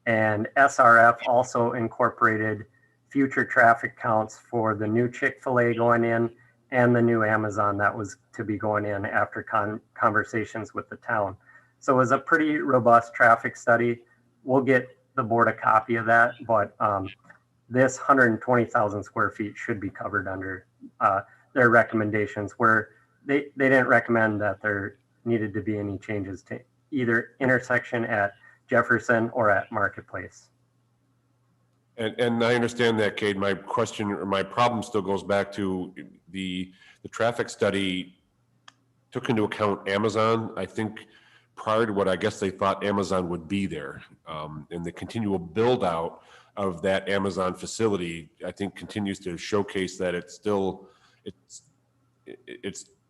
And SRF also incorporated future traffic counts for the new Chick-fil-A going in and the new Amazon that was to be going in after conversations with the town. So it was a pretty robust traffic study. We'll get the board a copy of that, but this 120,000 square feet should be covered under their recommendations, where they didn't recommend that there needed to be any changes to either intersection at Jefferson or at Marketplace. And I understand that, Cade. My question or my problem still goes back to the traffic study took into account Amazon. I think prior to what I guess they thought Amazon would be there. And the continual build out of that Amazon facility, I think continues to showcase that it's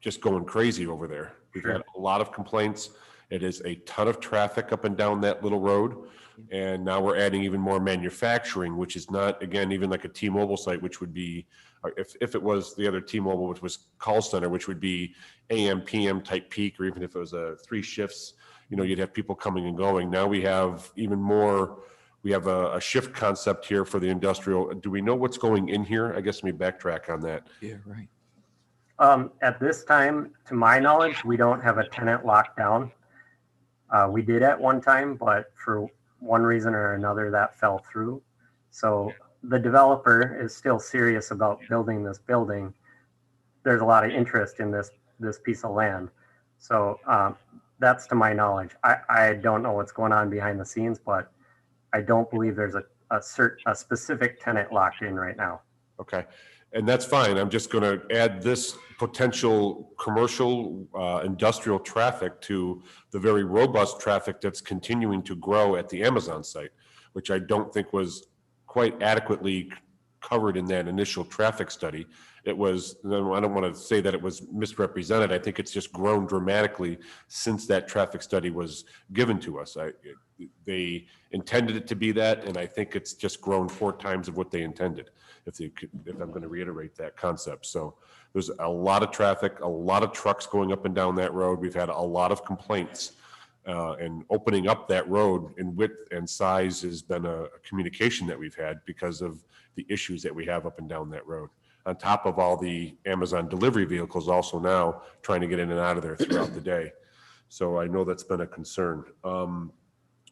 just going crazy over there. We've had a lot of complaints. It is a ton of traffic up and down that little road. And now we're adding even more manufacturing, which is not, again, even like a T-Mobile site, which would be, if it was the other T-Mobile, which was call center, which would be AM, PM type peak, or even if it was 3 shifts, you'd have people coming and going. Now we have even more, we have a shift concept here for the industrial. Do we know what's going in here? I guess let me backtrack on that. Yeah, right. At this time, to my knowledge, we don't have a tenant locked down. We did at one time, but for one reason or another, that fell through. So the developer is still serious about building this building. There's a lot of interest in this piece of land. So that's to my knowledge. I don't know what's going on behind the scenes, but I don't believe there's a specific tenant locked in right now. Okay. And that's fine. I'm just going to add this potential commercial industrial traffic to the very robust traffic that's continuing to grow at the Amazon site, which I don't think was quite adequately covered in that initial traffic study. It was, I don't want to say that it was misrepresented. I think it's just grown dramatically since that traffic study was given to us. They intended it to be that, and I think it's just grown 4 times of what they intended, if I'm going to reiterate that concept. So there's a lot of traffic, a lot of trucks going up and down that road. We've had a lot of complaints, and opening up that road in width and size has been a communication that we've had because of the issues that we have up and down that road. On top of all the Amazon delivery vehicles also now trying to get in and out of there throughout the day. So I know that's been a concern.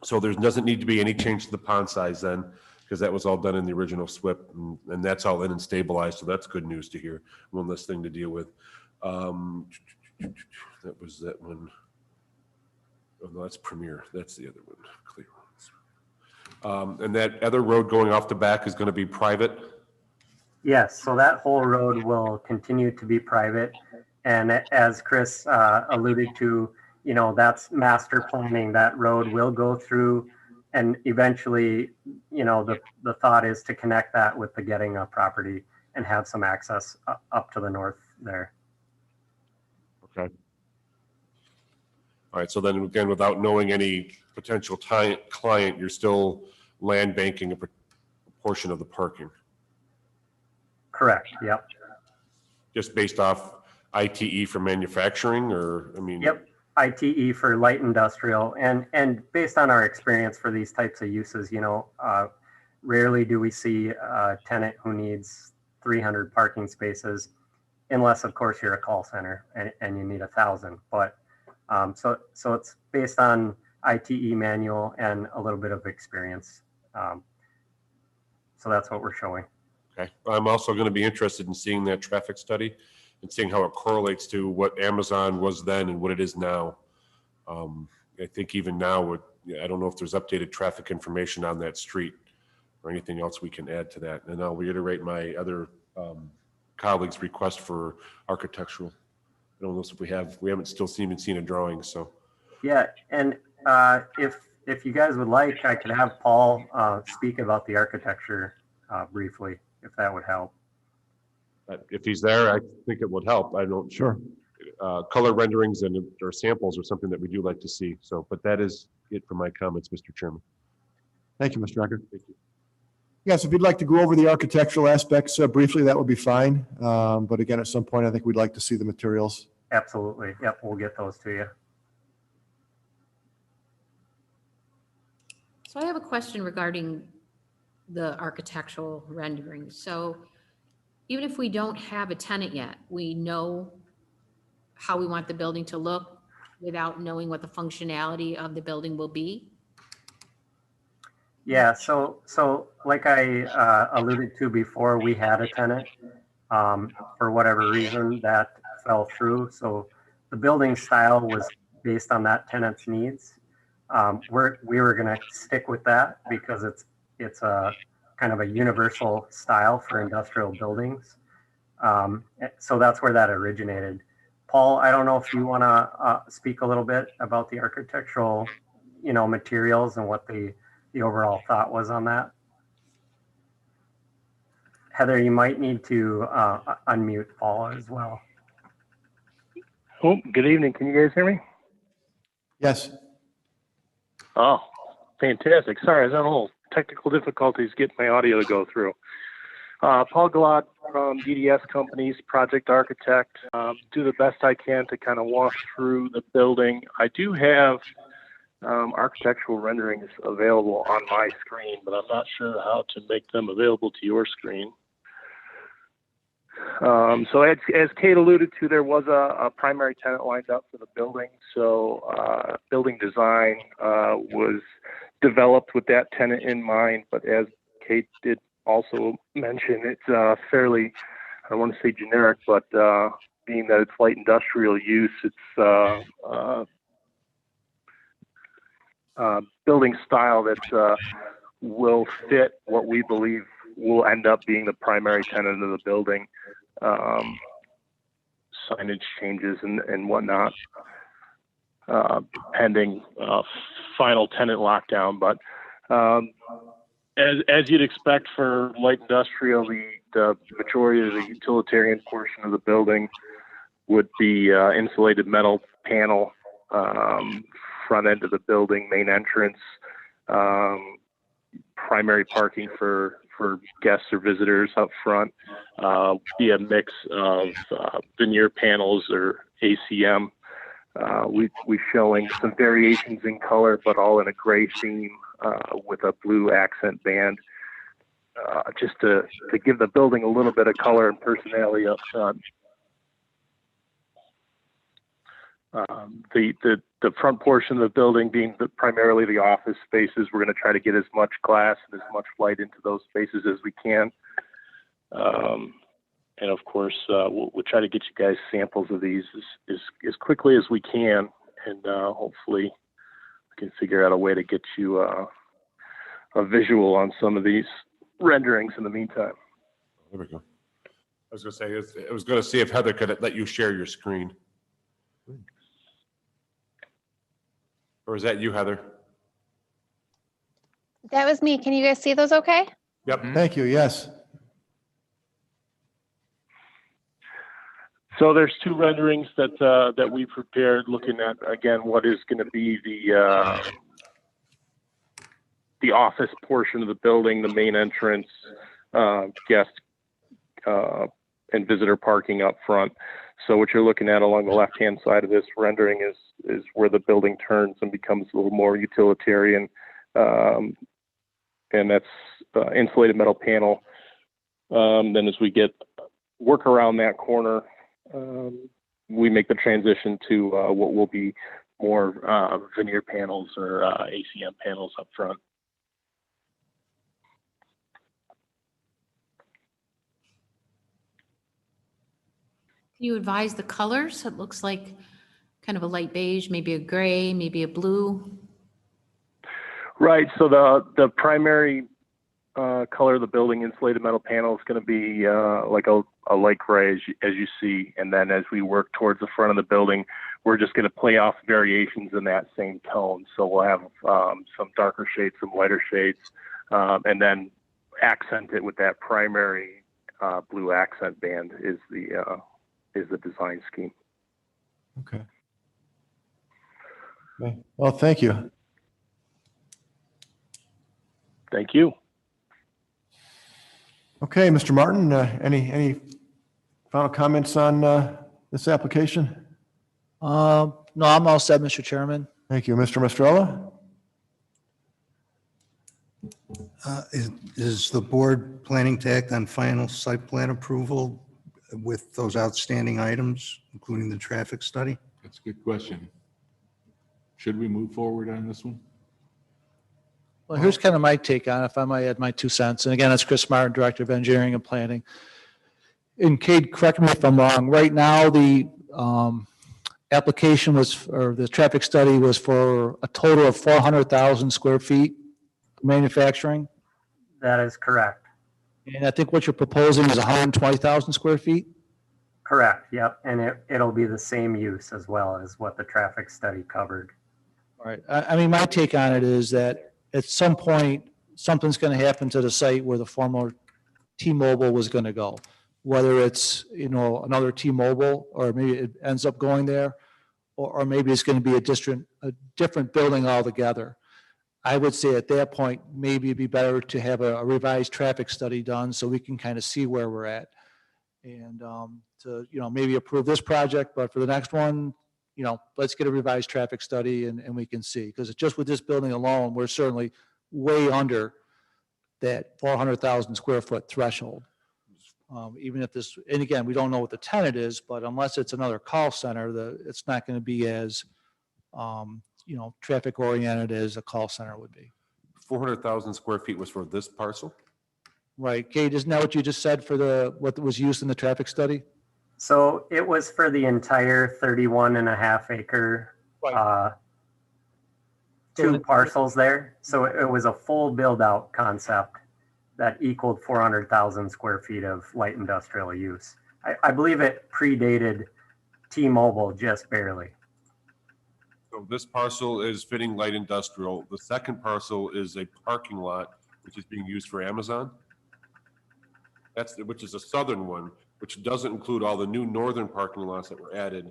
So there doesn't need to be any change to the pond size then, because that was all done in the original SWIP, and that's all in and stabilized. So that's good news to hear. One less thing to deal with. That was that one. Oh, no, that's Premier. That's the other one. Clear Roads. And that other road going off the back is going to be private. Yes, so that whole road will continue to be private. And as Chris alluded to, that's master planning. That road will go through, and eventually, the thought is to connect that with the Gettinga property and have some access up to the north there. Okay. All right, so then again, without knowing any potential client, you're still land banking a portion of the parking. Correct, yep. Just based off ITE for manufacturing, or, I mean? Yep, ITE for light industrial. And based on our experience for these types of uses, rarely do we see a tenant who needs 300 parking spaces, unless of course you're a call center and you need 1,000. But so it's based on ITE manual and a little bit of experience. So that's what we're showing. Okay. I'm also going to be interested in seeing that traffic study, and seeing how it correlates to what Amazon was then and what it is now. I think even now, I don't know if there's updated traffic information on that street or anything else we can add to that. And I'll reiterate my other colleagues' request for architectural. I don't know if we haven't still even seen a drawing, so. Yeah, and if you guys would like, I could have Paul speak about the architecture briefly, if that would help. If he's there, I think it would help. I don't. Sure. Color renderings or samples are something that we do like to see. So, but that is it for my comments, Mr. Chairman. Thank you, Mr. Ecker. Thank you. Yes, if you'd like to go over the architectural aspects briefly, that would be fine. But again, at some point, I think we'd like to see the materials. Absolutely. Yep, we'll get those to you. So I have a question regarding the architectural rendering. So even if we don't have a tenant yet, we know how we want the building to look without knowing what the functionality of the building will be? Yeah, so like I alluded to before, we had a tenant. For whatever reason, that fell through. So the building style was based on that tenant's needs. We were going to stick with that because it's a kind of a universal style for industrial buildings. So that's where that originated. Paul, I don't know if you want to speak a little bit about the architectural, materials and what the overall thought was on that. Heather, you might need to unmute Paul as well. Oh, good evening. Can you guys hear me? Yes. Oh, fantastic. Sorry, I was having a little technical difficulties getting my audio to go through. Paul Galad from DDS Companies, project architect. Do the best I can to kind of walk through the building. I do have architectural renderings available on my screen, but I'm not sure how to make them available to your screen. So as Kate alluded to, there was a primary tenant lined up for the building. So building design was developed with that tenant in mind. But as Kate did also mention, it's fairly, I don't want to say generic, but being that it's light industrial use, it's building style that will fit what we believe will end up being the primary tenant of the building. Signage changes and whatnot, pending final tenant lockdown. But as you'd expect for light industrial, the majority of the utilitarian portion of the building would be insulated metal panel, front end of the building, main entrance, primary parking for guests or visitors up front, be a mix of veneer panels or ACM. We're showing some variations in color, but all in a gray theme with a blue accent band, just to give the building a little bit of color and personality up front. The front portion of the building being primarily the office spaces, we're going to try to get as much glass and as much light into those spaces as we can. And of course, we'll try to get you guys samples of these as quickly as we can. And hopefully we can figure out a way to get you a visual on some of these renderings in the meantime. There we go. I was going to say, I was going to see if Heather could let you share your screen. Or is that you, Heather? That was me. Can you guys see those okay? Yep. Thank you. Yes. So there's two renderings that we prepared, looking at again what is going to be the office portion of the building, the main entrance, guest and visitor parking up front. So what you're looking at along the left-hand side of this rendering is where the building turns and becomes a little more utilitarian, and that's insulated metal panel. Then as we work around that corner, we make the transition to what will be more veneer panels or ACM panels up front. Can you advise the colors? It looks like kind of a light beige, maybe a gray, maybe a blue. Right. So the primary color of the building insulated metal panel is going to be like a light gray as you see. And then as we work towards the front of the building, we're just going to play off variations in that same tone. So we'll have some darker shades, some lighter shades, and then accent it with that primary blue accent band is the design scheme. Okay. Okay. Well, thank you. Thank you. Okay, Mr. Martin, any final comments on this application? No, I'm all set, Mr. Chairman. Thank you. Mr. Mastrella? Is the board planning to act on final site plan approval with those outstanding items, including the traffic study? That's a good question. Should we move forward on this one? Well, here's kind of my take on it, if I might add my 2 cents. And again, that's Chris Martin, Director of Engineering and Planning. And Kate, correct me if I'm wrong. Right now, the application was, or the traffic study was for a total of 400,000 square feet manufacturing. That is correct. And I think what you're proposing is 120,000 square feet. Correct. Yep. And it'll be the same use as well as what the traffic study covered. All right. I mean, my take on it is that at some point, something's going to happen to the site where the former T-Mobile was going to go. Whether it's, another T-Mobile, or maybe it ends up going there, or maybe it's going to be a different building altogether. I would say at that point, maybe it'd be better to have a revised traffic study done so we can kind of see where we're at. And to, maybe approve this project, but for the next one, let's get a revised traffic study and we can see. Because just with this building alone, we're certainly way under that 400,000 square foot threshold. Even if this, and again, we don't know what the tenant is, but unless it's another call center, it's not going to be as, traffic oriented as a call center would be. 400,000 square feet was for this parcel? Right. Kate, isn't that what you just said for what was used in the traffic study? So it was for the entire 31.5 acre, two parcels there. So it was a full build out concept that equaled 400,000 square feet of light industrial use. I believe it predated T-Mobile just barely. So this parcel is fitting light industrial. The second parcel is a parking lot, which is being used for Amazon. Which is a southern one, which doesn't include all the new northern parking lots that were added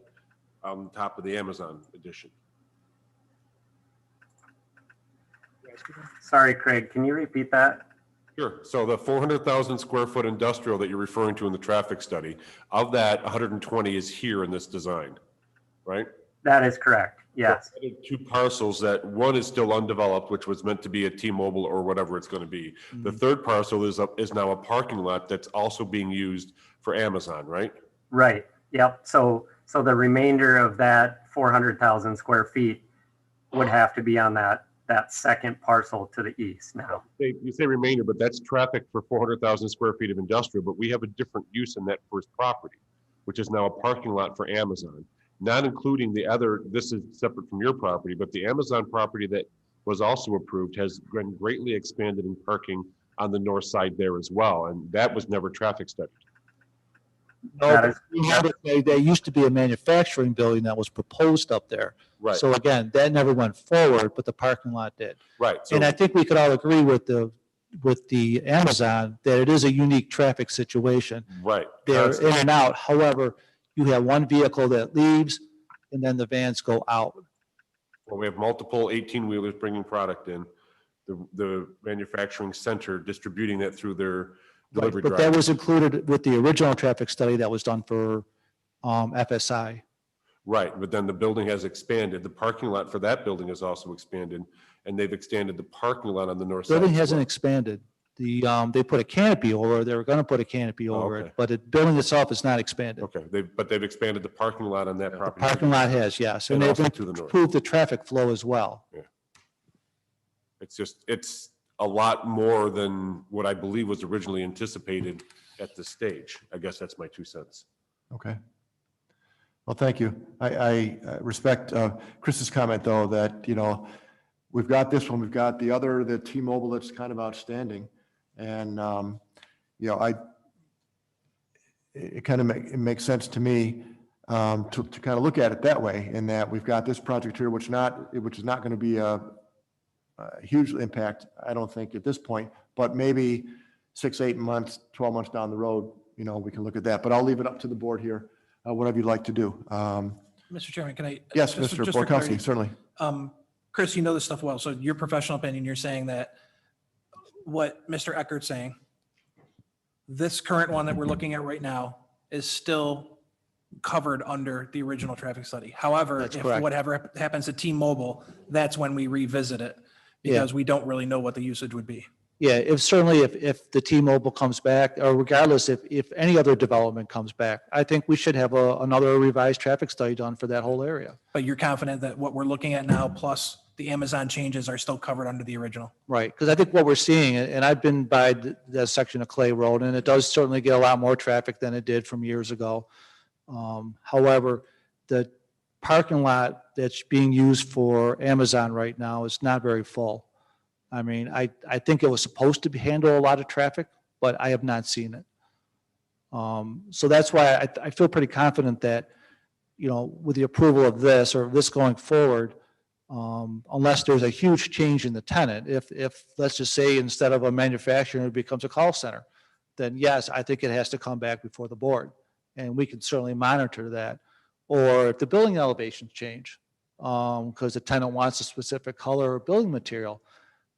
on top of the Amazon addition. Sorry, Craig, can you repeat that? Sure. So the 400,000 square foot industrial that you're referring to in the traffic study, of that, 120 is here in this design, right? That is correct. Yes. So two parcels that one is still undeveloped, which was meant to be a T-Mobile or whatever it's going to be. Mm-hmm. The third parcel is now a parking lot that's also being used for Amazon, right? Right. Yep. So the remainder of that 400,000 square feet would have to be on that second parcel to the east now. You say remainder, but that's traffic for 400,000 square feet of industrial, but we have a different use in that first property, which is now a parking lot for Amazon. Not including the other, this is separate from your property, but the Amazon property that was also approved has been greatly expanded in parking on the north side there as well. And that was never traffic studied. No, there used to be a manufacturing building that was proposed up there. Right. So again, that never went forward, but the parking lot did. Right. And I think we could all agree with the Amazon that it is a unique traffic situation. Right. They're in and out. However, you have one vehicle that leaves and then the vans go out. Well, we have multiple 18-wheelers bringing product in, the manufacturing center distributing that through their delivery But that was included with the original traffic study that was done for FSI. Right, but then the building has expanded. The parking lot for that building has also expanded, and they've extended the parking lot on the north side. Building hasn't expanded. They put a canopy over. They were going to put a canopy over it, but the building itself is not expanded. Okay, but they've expanded the parking lot on that property. The parking lot has, yes, and they've improved the traffic flow as well. Yeah, it's a lot more than what I believe was originally anticipated at this stage. I guess that's my 2 cents. Okay. Well, thank you. I respect Chris's comment, though, that, we've got this one, we've got the other, the T-Mobile that's kind of outstanding. And, it kind of it makes sense to me to kind of look at it that way, in that we've got this project here, which is not going to be a huge impact, I don't think, at this point, but maybe 6, 8 months, 12 months down the road, we can look at that. But I'll leave it up to the board here, whatever you'd like to do. Mr. Chairman, can I? Yes, just Mr. for clarity, Borkowski, certainly. Chris, you know this stuff well. So your professional opinion, you're saying that what Mr. Eckert's saying, this current one that we're looking at right now is still covered under the original traffic study. However, That's if correct. whatever happens to T-Mobile, that's when we revisit it because we don't really know what the usage would be. Yeah, if the T-Mobile comes back, or regardless, if any other development comes back, I think we should have another revised traffic study done for that whole area. But you're confident that what we're looking at now, plus the Amazon changes, are still covered under the original? Right, because I think what we're seeing, and I've been by that section of Clay Road, and it does certainly get a lot more traffic than it did from years ago. However, the parking lot that's being used for Amazon right now is not very full. I mean, I think it was supposed to handle a lot of traffic, but I have not seen it. So that's why I feel pretty confident that, with the approval of this or this going forward, unless there's a huge change in the tenant, if let's just say instead of a manufacturer, it becomes a call center, then yes, I think it has to come back before the board. And we can certainly monitor that. Or if the building elevations change, because the tenant wants a specific color or building material,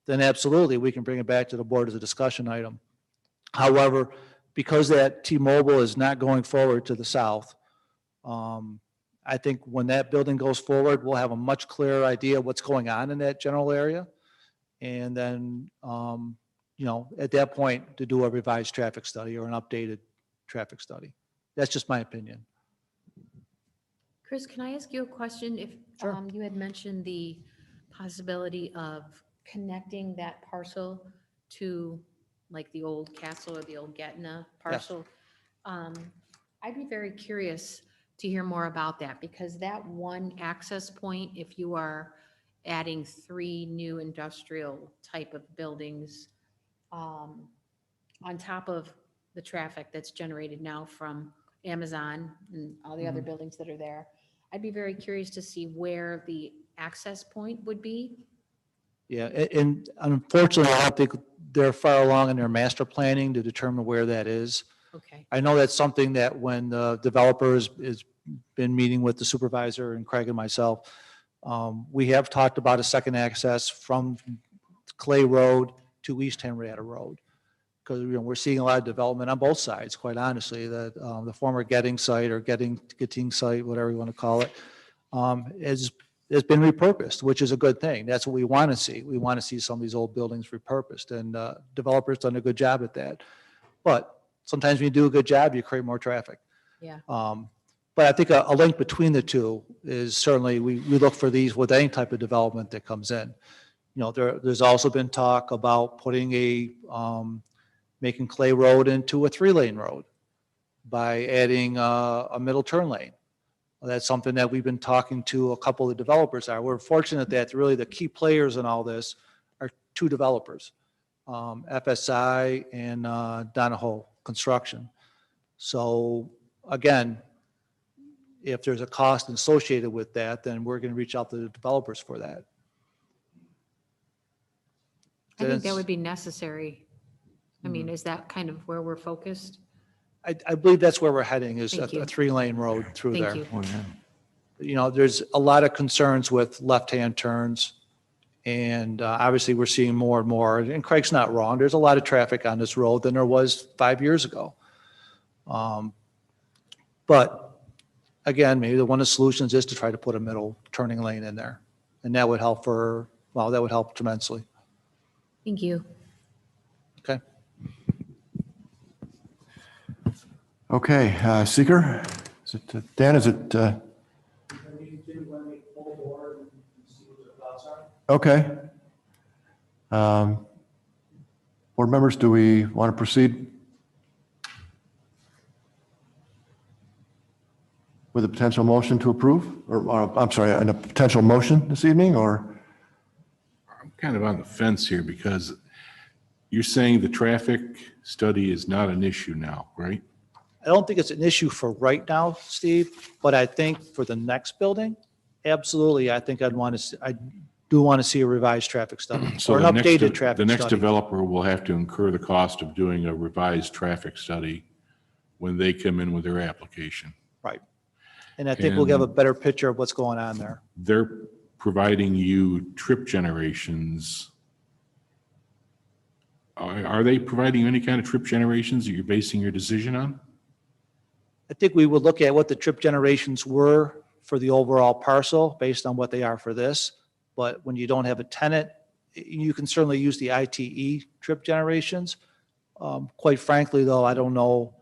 then absolutely, we can bring it back to the board as a discussion item. However, because that T-Mobile is not going forward to the south, I think when that building goes forward, we'll have a much clearer idea of what's going on in that general area. And then, at that point, to do a revised traffic study or an updated traffic study. That's just my opinion. Chris, can I ask you a question? If Sure. you had mentioned the possibility of connecting that parcel to like the old castle or the old Gatna parcel. I'd be very curious to hear more about that, because that one access point, if you are adding 3 new industrial type of buildings on top of the traffic that's generated now from Amazon and all the other buildings that are there, I'd be very curious to see where the access point would be. Yeah, and unfortunately, I don't think they're far along in their master planning to determine where that is. Okay. I know that's something that when the developer has been meeting with the supervisor and Craig and myself, we have talked about a second access from Clay Road to East Henrietta Road. Because we're seeing a lot of development on both sides, quite honestly. The former Getting site or Getting site, whatever you want to call it, has been repurposed, which is a good thing. That's what we want to see. We want to see some of these old buildings repurposed, and developers done a good job at that. But sometimes when you do a good job, you create more traffic. Yeah. But I think a link between the two is certainly, we look for these with any type of development that comes in. There's also been talk about making Clay Road into a 3-lane road by adding a middle turn lane. That's something that we've been talking to a couple of developers are. We're fortunate that really the key players in all this are 2 developers, FSI and Donahoe Construction. So again, if there's a cost associated with that, then we're going to reach out to the developers for that. I think that would be necessary. I mean, is that kind of where we're focused? I believe that's where we're heading, is a Thank you. 3-lane road through there. Thank you. Oh, yeah. There's a lot of concerns with left-hand turns, and obviously we're seeing more and more, and Craig's not wrong, there's a lot of traffic on this road than there was 5 years ago. But again, maybe one of the solutions is to try to put a middle turning lane in there, and that would help that would help tremendously. Thank you. Okay. Okay, Seeker? Is it, Dan, is it? Okay. Board members, do we want to proceed with a potential motion to approve? Or, I'm sorry, a potential motion this evening, or? I'm kind of on the fence here because you're saying the traffic study is not an issue now, right? I don't think it's an issue for right now, Steve, but I think for the next building, absolutely, I think I do want to see a revised traffic study So or an the next updated de- traffic The next study. developer will have to incur the cost of doing a revised traffic study when they come in with their application. Right. And I think we'll have a And- better picture of what's going on there. They're providing you trip generations. Are they providing you any kind of trip generations that you're basing your decision on? I think we would look at what the trip generations were for the overall parcel based on what they are for this. But when you don't have a tenant, you can certainly use the ITE trip generations. Quite frankly, though, I don't know,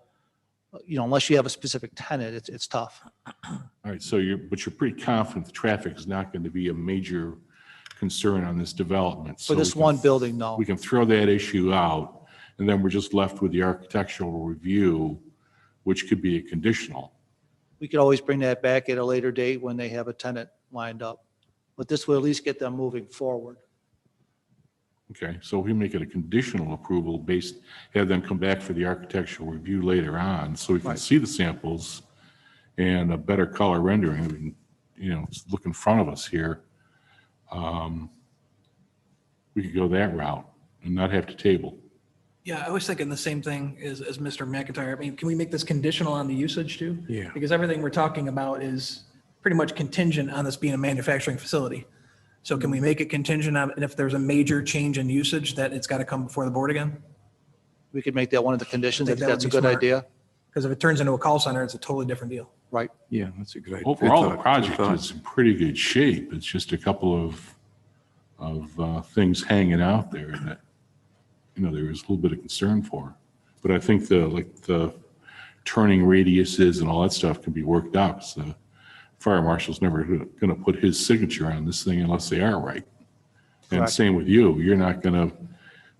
unless you have a specific tenant, it's tough. All right, so you're pretty confident the traffic is not going to be a major concern on this development. For So this we can- one building, no. We can throw that issue out, and then we're just left with the architectural review, which could be a conditional. We could always bring that back at a later date when they have a tenant lined up. But this will at least get them moving forward. Okay, so if we make it a conditional approval have them come back for the architectural review later on, so we can Right. see the samples and a better color rendering, we can, look in front of us here. We could go that route and not have to table. Yeah, I was thinking the same thing as Mr. McIntyre. I mean, can we make this conditional on the usage too? Yeah. Because everything we're talking about is pretty much contingent on this being a manufacturing facility. So can we make it contingent on, and if there's a major change in usage, that it's got to come before the board again? We could make that one of the conditions. I think think that that's a would be good smart. idea. Because if it turns into a call center, it's a totally different deal. Right. Yeah, that's a good idea. Overall, the project is in pretty good shape. It's just a couple of things hanging out there that, there was a little bit of concern for. But I think the turning radiuses and all that stuff can be worked out. So the fire marshal's never going to put his signature on this thing unless they are right. And Correct. same with you. You're not going to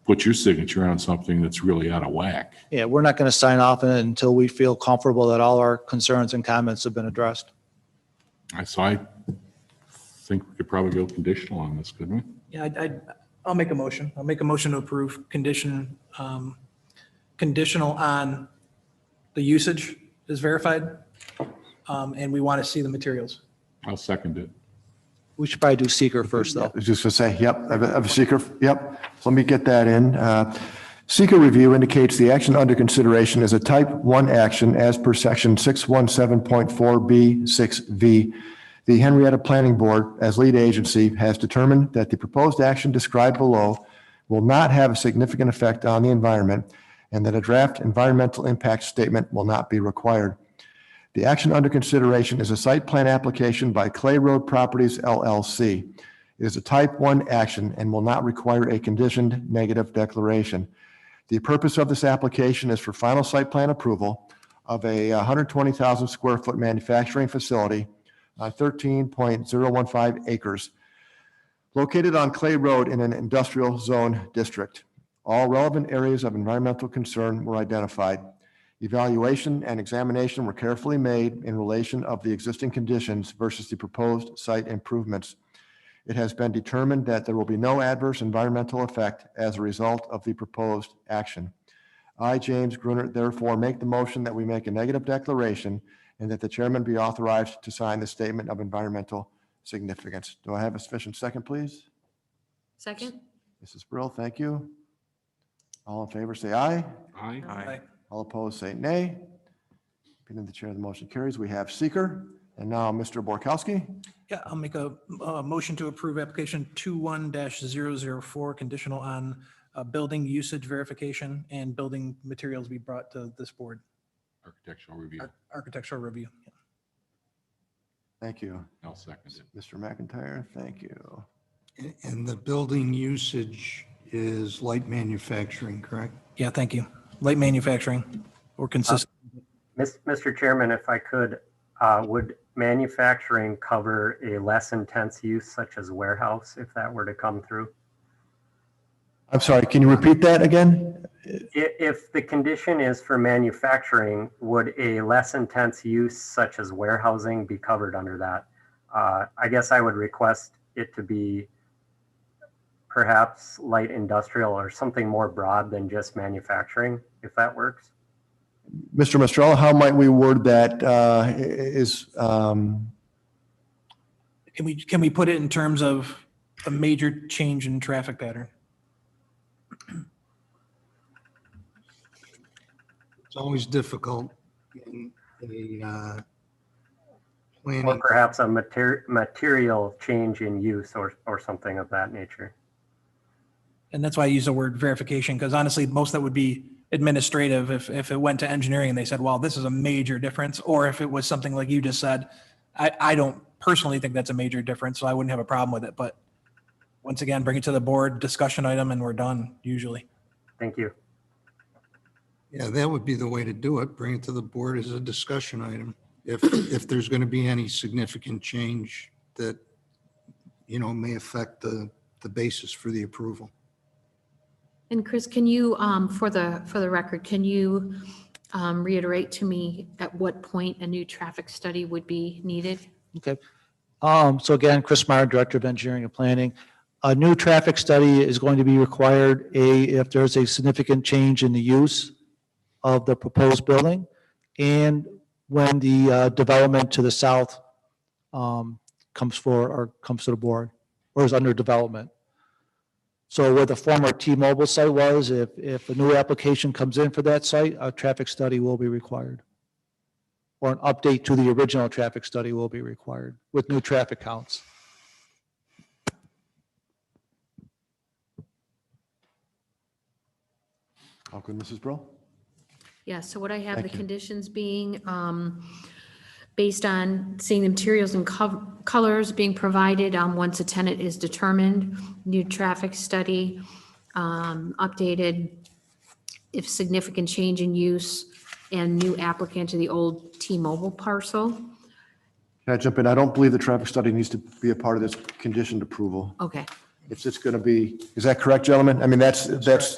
put your signature on something that's really out of whack. Yeah, we're not going to sign off on it until we feel comfortable that all our concerns and comments have been addressed. So I think we could probably go conditional on this, couldn't we? Yeah, I'll make a motion. I'll make a motion to approve conditional on the usage is verified. And we want to see the materials. I'll second it. We should probably do seeker first, though. I was just going to say, yep, I have a seeker, yep. So let me get that in. Seeker review indicates the action under consideration is a type 1 action as per section 617.4B6V. The Henrietta Planning Board, as lead agency, has determined that the proposed action described below will not have a significant effect on the environment and that a draft environmental impact statement will not be required. The action under consideration is a site plan application by Clay Road Properties LLC. It is a type 1 action and will not require a conditioned negative declaration. The purpose of this application is for final site plan approval of a 120,000 square foot manufacturing facility on 13.015 acres located on Clay Road in an industrial zone district. All relevant areas of environmental concern were identified. Evaluation and examination were carefully made in relation of the existing conditions versus the proposed site improvements. It has been determined that there will be no adverse environmental effect as a result of the proposed action. I, James Gruner, therefore make the motion that we make a negative declaration and that the chairman be authorized to sign the statement of environmental significance. Do I have a sufficient second, please? Second? Mrs. Brill, thank you. All in favor, say aye. Aye. Aye. All opposed, say nay. Being the chair, the motion carries. We have seeker. And now Mr. Borkowski. Yeah, I'll make a motion to approve application 21-004 conditional on building usage verification and building materials be brought to this board. Architectural review. Architectural review. Thank you. I'll second it. Mr. McIntyre, thank you. And the building usage is light manufacturing, correct? Yeah, thank you. Light manufacturing or consistent. Mr. Chairman, if I could, would manufacturing cover a less intense use such as warehouse if that were to come through? I'm sorry, can you repeat that again? If the condition is for manufacturing, would a less intense use such as warehousing be covered under that? I guess I would request it to be perhaps light industrial or something more broad than just manufacturing, if that works. Mr. Mastrella, how might we word that? Can we put it in terms of a major change in traffic pattern? It's always difficult in a Or planning. perhaps a material change in use or something of that nature. And that's why I use the word verification, because honestly, most of that would be administrative if it went to engineering and they said, well, this is a major difference. Or if it was something like you just said, I don't personally think that's a major difference, so I wouldn't have a problem with it. But once again, bring it to the board, discussion item, and we're done usually. Thank you. Yeah, that would be the way to do it. Bring it to the board as a discussion item. If there's going to be any significant change that, may affect the basis for the approval. And Chris, can you, for the record, can you reiterate to me at what point a new traffic study would be needed? Okay. So again, Chris Meyer, Director of Engineering and Planning. A new traffic study is going to be required, if there's a significant change in the use of the proposed building and when the development to the south comes to the board or is under development. So where the former T-Mobile site was, if a new application comes in for that site, a traffic study will be required. Or an update to the original traffic study will be required with new traffic counts. How good, Mrs. Brill? Yeah, so what I have, the Thank you. conditions being based on seeing the materials and colors being provided once a tenant is determined, new traffic study, updated if significant change in use, and new applicant to the old T-Mobile parcel. Can I jump in? I don't believe the traffic study needs to be a part of this conditioned approval. Okay, It's just going to be, is that correct, gentlemen? I mean, that's,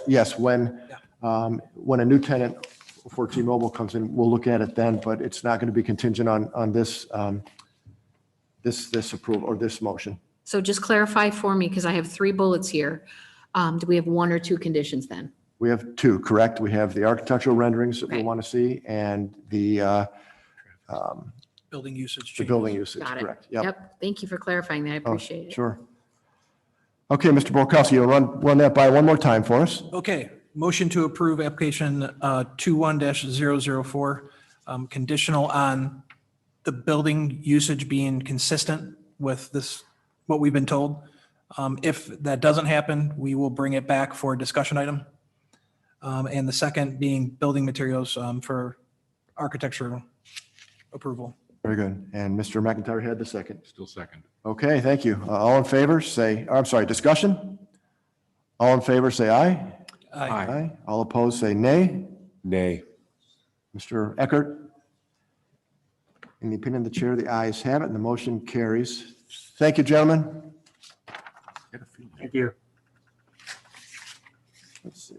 yes, when a new tenant for T-Mobile comes in, we'll look at it then, but it's not going to be contingent on this, this approval or this motion. so just clarify for me, because I have 3 bullets here. Do we have 1 or 2 conditions then? We have 2, correct? We have the architectural renderings that we want to see and the Building usage. the building usage, Got it. correct? Yep. Yep, thank you for clarifying that, I Oh, appreciate it. Sure. Okay, Mr. Borkowski, you'll run that by one more time for us. Okay, motion to approve application 21-004, conditional on the building usage being consistent with this, what we've been told. If that doesn't happen, we will bring it back for a discussion item. And the second being building materials for architectural approval. Very good. And Mr. McIntyre had the second. Still second. Okay, thank you. All in favor, say, I'm sorry, discussion? All in favor, say aye. Aye. All opposed, say nay. Nay. Mr. Eckert? In the opinion of the chair, the ayes have it, and the motion carries. Thank you, gentlemen. Thank you. Let's see.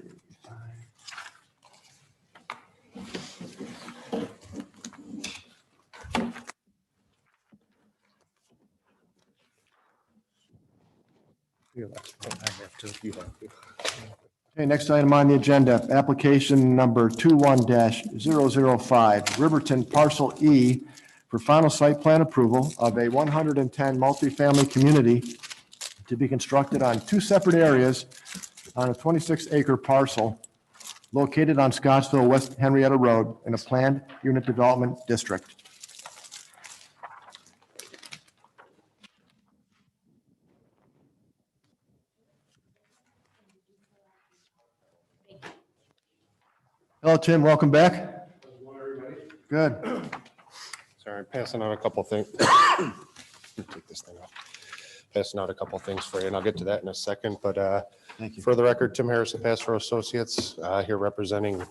Okay, next item on the agenda, application number 21-005, Riverton Parcel E for final site plan approval of a 110 multifamily community to be constructed on 2 separate areas on a 26-acre parcel located on Scottsville West Henrietta Road in a planned unit development district. Hello, Tim. Welcome back. Good. Sorry, I'm passing out a couple things. Take this thing off. Passing out a couple things for you, and I'll get to that in a second. But Thank you. for the record, Tim Harrison, Pastor Associates, here representing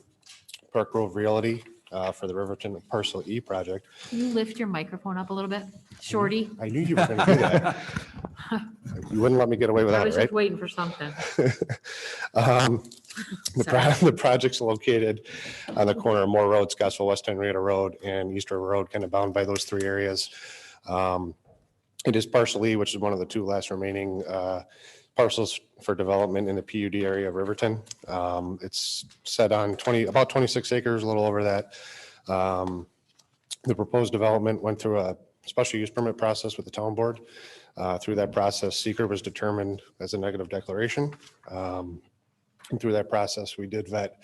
Park Grove Realty for the Riverton Parcel E project. Can you lift your microphone up a little bit? Shorty? I knew you were going to do that. You wouldn't let me get away I without was it, just right? waiting for something. The project's located on the corner of Moore Road, Scottsville, West Henrietta Road, and East River Road, kind of bound by those three areas. It is parcel E, which is one of the two last remaining parcels for development in the PUD area of Riverton. It's set on about 26 acres, a little over that. The proposed development went through a special use permit process with the town board. Through that process, seeker was determined as a negative declaration. And through that process, we did vet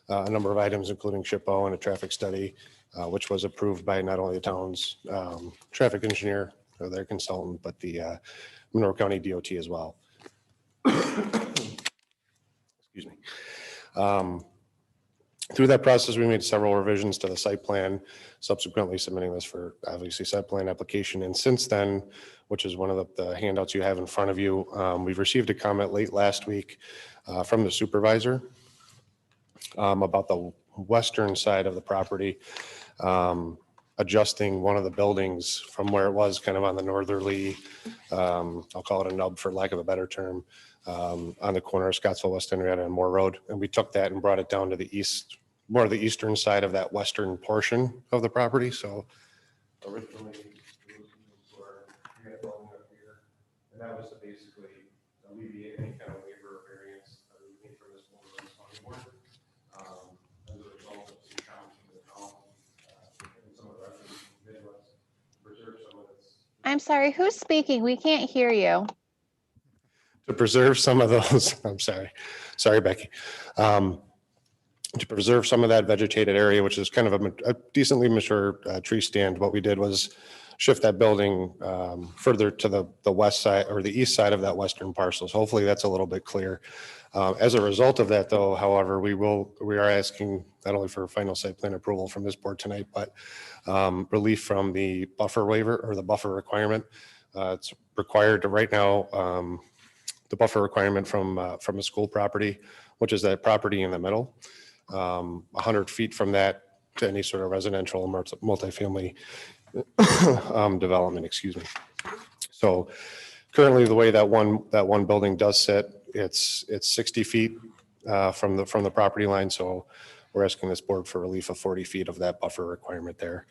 a number of items, including SHPO and a traffic study, which was approved by not only the town's traffic engineer or their consultant, but the Monroe County DOT as well. Excuse me. Through that process, we made several revisions to the site plan, subsequently submitting this for obviously site plan application. And since then, which is one of the handouts you have in front of you, we've received a comment late last week from the supervisor about the western side of the property, adjusting one of the buildings from where it was kind of on the northerly, I'll call it a nub for lack of a better term, on the corner of Scottsville, West Henrietta and Moore Road. And we took that and brought it down to the east, more of the eastern side of that western portion of the property. So originally, and that was to basically alleviate any kind of waiver or variance that we need from this board or this county board. As a result of some challenges in the town, and some of the records we did was preserve some of this. I'm sorry, who's speaking? We can't hear you. To preserve some of those, I'm sorry, Becky. To preserve some of that vegetated area, which is kind of a decently mature tree stand, what we did was shift that building further to the west side or the east side of that western parcel. So hopefully that's a little bit clear. As a result of that, though, however, we are asking not only for final site plan approval from this board tonight, but relief from the buffer waiver or the buffer requirement. It's required to right now. The buffer requirement from a school property, which is that property in the middle, 100 feet from that to any sort of residential or multifamily development, excuse me. So currently the way that one building does sit, it's 60 feet from the property line. So we're asking this board for relief of 40 feet of that buffer requirement there.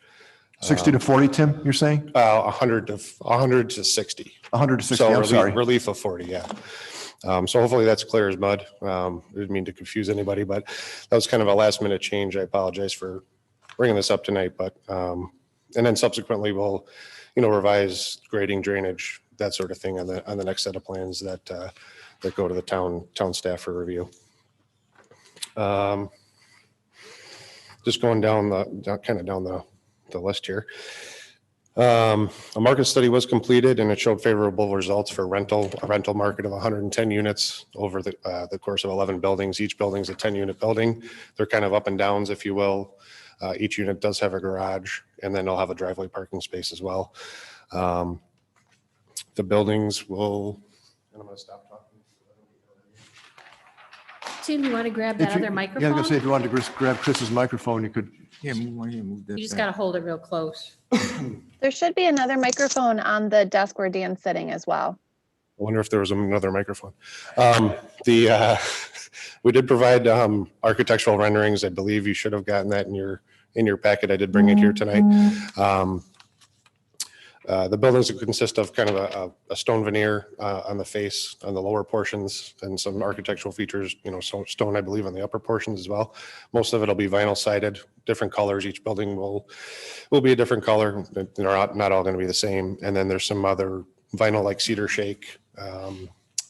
60 to 40, Tim, you're saying? 100 to 60. 100 to 60, So I'm sorry. relief of 40, yeah. So hopefully that's clear as mud. Didn't mean to confuse anybody, but that was kind of a last minute change. I apologize for bringing this up tonight, but, and then subsequently we'll, revise grading, drainage, that sort of thing on the next set of plans that go to the town staff for review. Just going down the list here. A market study was completed and it showed favorable results for a rental market of 110 units over the course of 11 buildings. Each building is a 10-unit building. They're kind of up and downs, if you will. Each unit does have a garage, and then they'll have a driveway parking space as well. The buildings will, and I'm going to stop talking. Tim, you want to grab that other Yeah, I was microphone? going to say, if you wanted to grab Chris's microphone, you could. Yeah, move that You just back. got to hold it real close. There should be another microphone on the desk where Dan's sitting as well. I wonder if there was another microphone. We did provide architectural renderings. I believe you should have gotten that in your packet. I did bring it here tonight. The buildings consist of kind of a stone veneer on the face, on the lower portions, and some architectural features, stone, I believe, on the upper portions as well. Most of it will be vinyl sided, different colors. Each building will be a different color. They're not all going to be the same. And then there's some other vinyl like cedar shake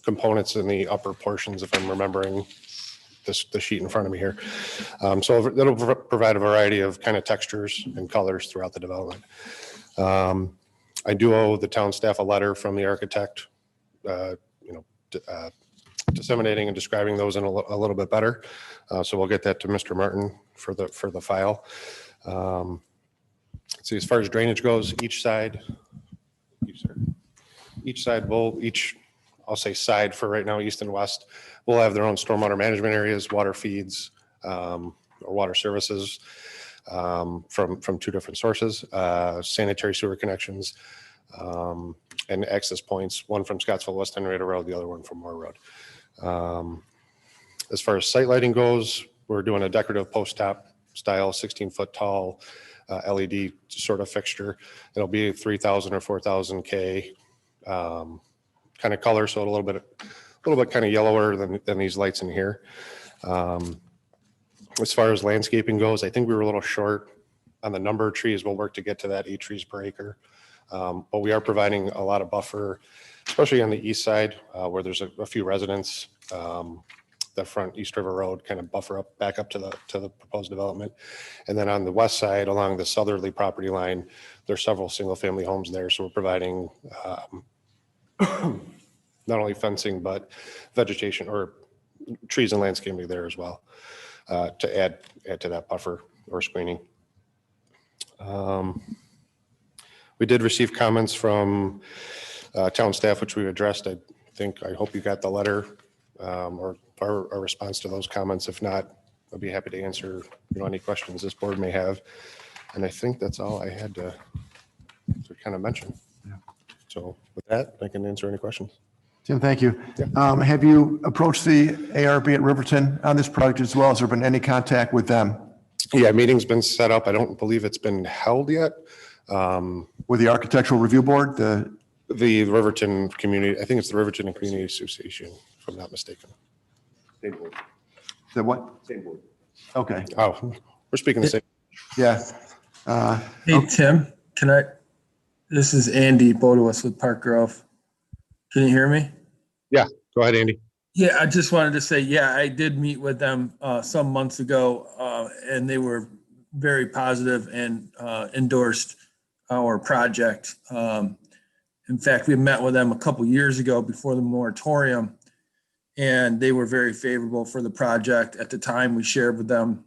components in the upper portions, if I'm remembering the sheet in front of me here. So that'll provide a variety of kind of textures and colors throughout the development. I do owe the town staff a letter from the architect, disseminating and describing those in a little bit better. So we'll get that to Mr. Martin for the file. See, as far as drainage goes, each side I'll say side for right now, east and west, will have their own stormwater management areas, water feeds, or water services. From two different sources, sanitary sewer connections, and access points, one from Scottsville West Henrietta Road, the other one from Moore Road. As far as site lighting goes, we're doing a decorative post top style, 16-foot tall LED sort of fixture. It'll be 3,000 or 4,000 K kind of color, so a little bit kind of yellower than these lights in here. As far as landscaping goes, I think we were a little short on the number of trees. We'll work to get to that 8 trees per acre. But we are providing a lot of buffer, especially on the east side where there's a few residents. The front East River Road kind of buffer up back up to the proposed development. And then on the west side along the southerly property line, there's several single family homes there. So we're providing not only fencing, but vegetation or trees and landscaping there as well to add to that buffer or screening. We did receive comments from town staff, which we addressed. I hope you got the letter or our response to those comments. If not, I'll be happy to answer any questions this board may have. And I think that's all I had to kind of mention. So with that, I can answer any questions. Tim, thank you. Have you approached the ARB at Riverton on this project as well? Has there been any contact with them? Yeah, meeting's been set up. I don't believe it's been held yet. With the Architectural Review Board? The Riverton Community, I think it's the Riverton Community Association, if I'm not mistaken. Same board. The what? Same board. Okay. Oh, we're speaking the same. Yeah. Hey, Tim, this is Andy Bodewis with Park Grove. Can you hear me? Yeah, go ahead, Andy. Yeah, I just wanted to say, yeah, I did meet with them some months ago, and they were very positive and endorsed our project. In fact, we met with them a couple years ago before the moratorium, and they were very favorable for the project. At the time, we shared with them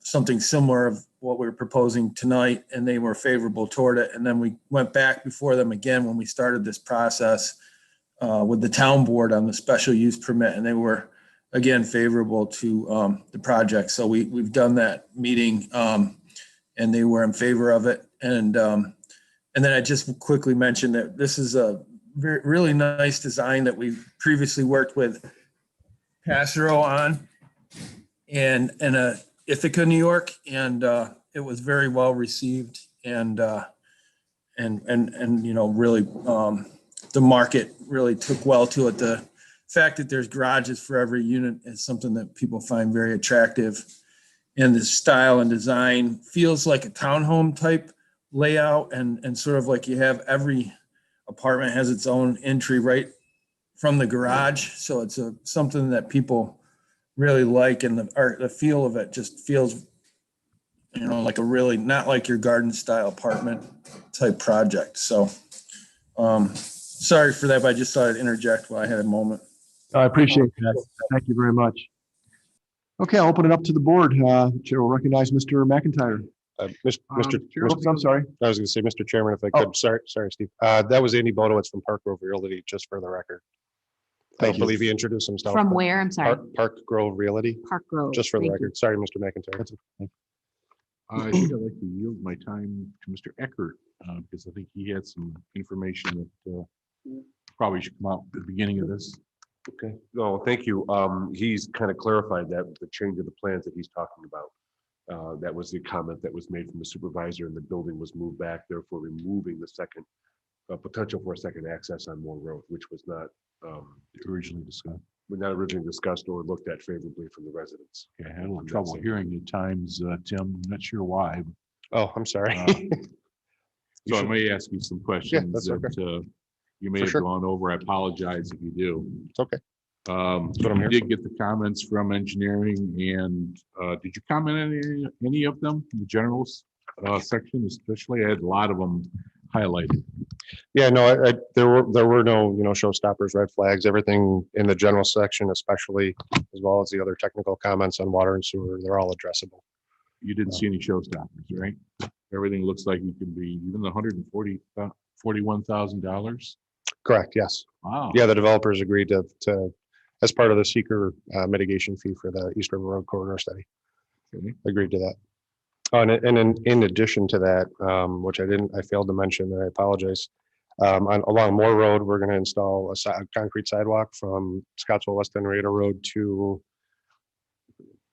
something similar of what we're proposing tonight, and they were favorable toward it. And then we went back before them again when we started this process with the town board on the special use permit, and they were again favorable to the project. So we've done that meeting, and they were in favor of it. And then I just quickly mentioned that this is a really nice design that we previously worked with Passero on and Ithaca, New York, and it was very well received, and really the market really took well to it. The fact that there's garages for every unit is something that people find very attractive, and the style and design feels like a townhome type layout, and sort of like you have every apartment has its own entry right from the garage, so it's something that people really like, and the feel of it just feels, like a really, not like your garden style apartment type project. So, sorry for that, but I just thought I'd interject while I had a moment. I appreciate that. Thank you very much. Okay, I'll open it up to the board. Chair will recognize Mr. McIntyre. I'm sorry. I was going to say, Mr. Chairman, if I could. Sorry, Steve. That was Andy Bodowitz from Park Grove Realty, just for the record. I don't believe he introduced himself. From where? I'm sorry. Park Grove Realty. Park Grove. Just for the record. Sorry, Mr. McIntyre. I think I'd like to yield my time to Mr. Eckert because I think he had some information that probably should come out at the beginning of this. Okay. No, thank you. He's kind of clarified that the change of the plans that he's talking about. That was the comment that was made from the supervisor, and the building was moved back, therefore removing the second potential for a second access on Moore Road, which was not originally discussed. Not originally discussed or looked at favorably from the residents. Okay, I had a little trouble hearing you at times, Tim. Not sure why. Oh, I'm sorry. So I may ask you some questions that you may have gone over. I apologize if you do. It's okay. You did get the comments from engineering, and did you comment on any of them in the generals section? Especially, I had a lot of them highlighted. Yeah, no, there were no showstoppers, red flags. Everything in the general section, especially as well as the other technical comments on water and sewer, they're all addressable. You didn't see any showstoppers, right? Everything looks like you can be even the $141,000. Correct. Yes. Wow. Yeah, the developers agreed to as part of the seeker mitigation fee for the East River Road corridor study. Okay. Agreed to that. Oh, and in addition to that, which I failed to mention, and I apologize. Along Moore Road, we're going to install a concrete sidewalk from Scottsville West Henrietta Road to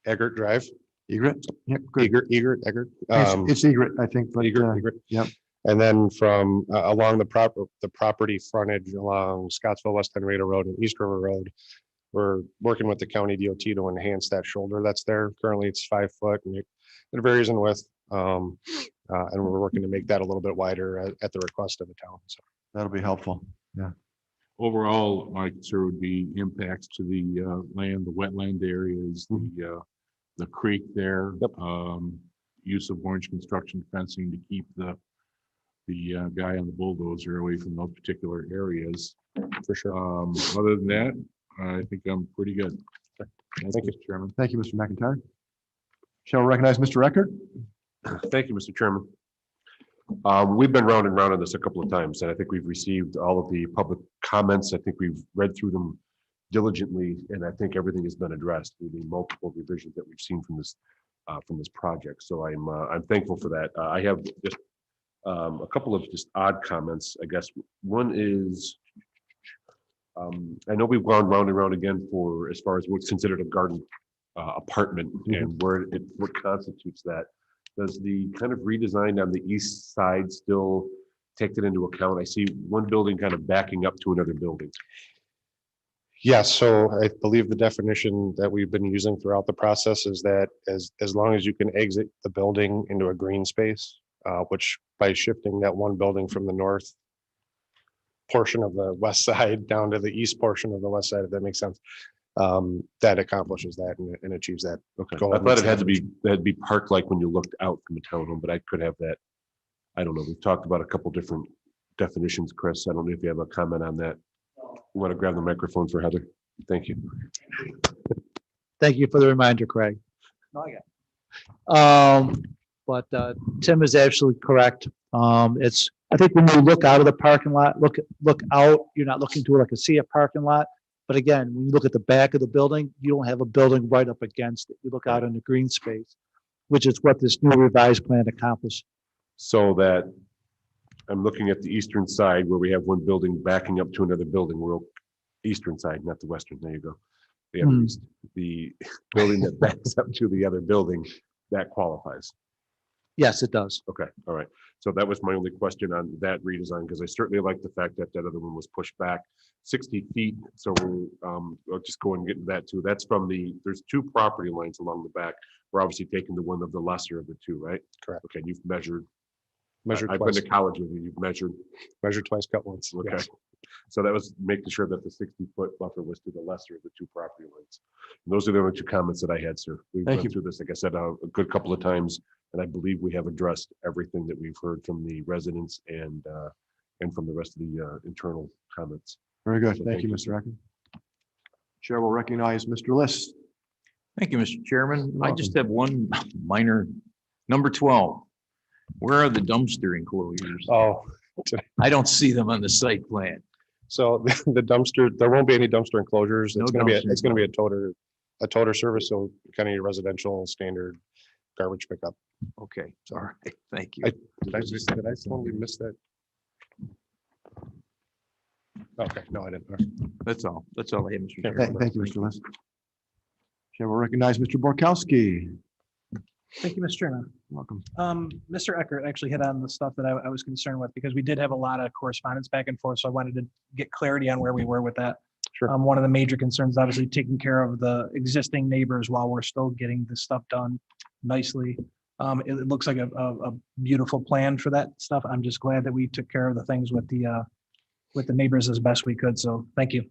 Eggert Drive. Egret? Yep, good. Egert. It's Egret, I think, but, Egret. yep. And then from along the property frontage along Scottsville West Henrietta Road and East River Road, we're working with the county DOT to enhance that shoulder that's there. Currently, it's 5 foot and it varies in width. And we're working to make that a little bit wider at the request of the town. So That'll be helpful. Yeah. Overall, my concern would be impacts to the land, the wetland areas, the creek there. Use of orange construction fencing to keep the guy on the bulldozer away from those particular areas. For sure. Other than that, I think I'm pretty good. Thank you, Mr. Chairman. Thank you, Mr. McIntyre. Shall we recognize Mr. Eckert? Thank you, Mr. Chairman. We've been round and round on this a couple of times, and I think we've received all of the public comments. I think we've read through them diligently, and I think everything has been addressed through the multiple revisions that we've seen from this project. So I'm thankful for that. I have just a couple of just odd comments, I guess. One is, I know we've gone round and round again for as far as what's considered a garden apartment and what constitutes that. Does the kind of redesign on the east side still take that into account? I see one building kind of backing up to another building. Yes, so I believe the definition that we've been using throughout the process is that as long as you can exit the building into a green space, which by shifting that one building from the north portion of the west side down to the east portion of the west side, if that makes sense, that accomplishes that and achieves that. Okay. goal. I thought it had to be park like when you looked out from the townhome, but I could have that. I don't know. We've talked about a couple different definitions, Chris. I don't know if you have a comment on that. You want to grab the microphone for Heather? Thank you. Thank you for the reminder, Craig. But Tim is absolutely correct. I think when you look out of the parking lot, look out, you're not looking to like a parking lot. But again, when you look at the back of the building, you don't have a building right up against it. You look out in the green space, which is what this new revised plan accomplished. So that I'm looking at the eastern side where we have one building backing up to another building. We're eastern side, not the western. There you go. The building that backs up to the other building, that qualifies. Yes, it does. Okay, all right. So that was my only question on that redesign, because I certainly like the fact that that other one was pushed back 60 feet. So I'll just go and get into that too. That's from there's two property lines along the back. We're obviously taking the one of the lesser of the two, right? Correct. Okay, you've measured Measured I've been twice. to college with you. You've measured. Measured twice, cut once. Okay. Yes. So that was making sure that the 60-foot buffer was to the lesser of the two property lines. And those are the only two comments that I had, sir. We've Thank gone you. through this, like I said, a good couple of times, and I believe we have addressed everything that we've heard from the residents and from the rest of the internal comments. Very good. So Thank you, Mr. Eckert. Chair will recognize Mr. List. Thank you, Mr. Chairman. I just have one minor, number 12. Where are the dumpster enclosures? Oh, I don't see them on the site plan. so the dumpster, there won't be any dumpster enclosures. No It's gonna be, dumpster it's gonna be a toter service, so kind of your residential standard garbage pickup. Okay, all right, thank you. Did I totally miss that? Okay, no, I didn't. That's all I have, Mr. Chairman. Thank you, Mr. List. Chair will recognize Mr. Borkowski. Thank you, Mr. Chairman. Welcome. Mr. Eckert actually hit on the stuff that I was concerned with because we did have a lot of correspondence back and forth. So I wanted to get clarity on where we were with that. Sure. One of the major concerns, is obviously taking care of the existing neighbors while we're still getting this stuff done nicely. It looks like a beautiful plan for that stuff. I'm just glad that we took care of the things with the neighbors as best we could. So thank you.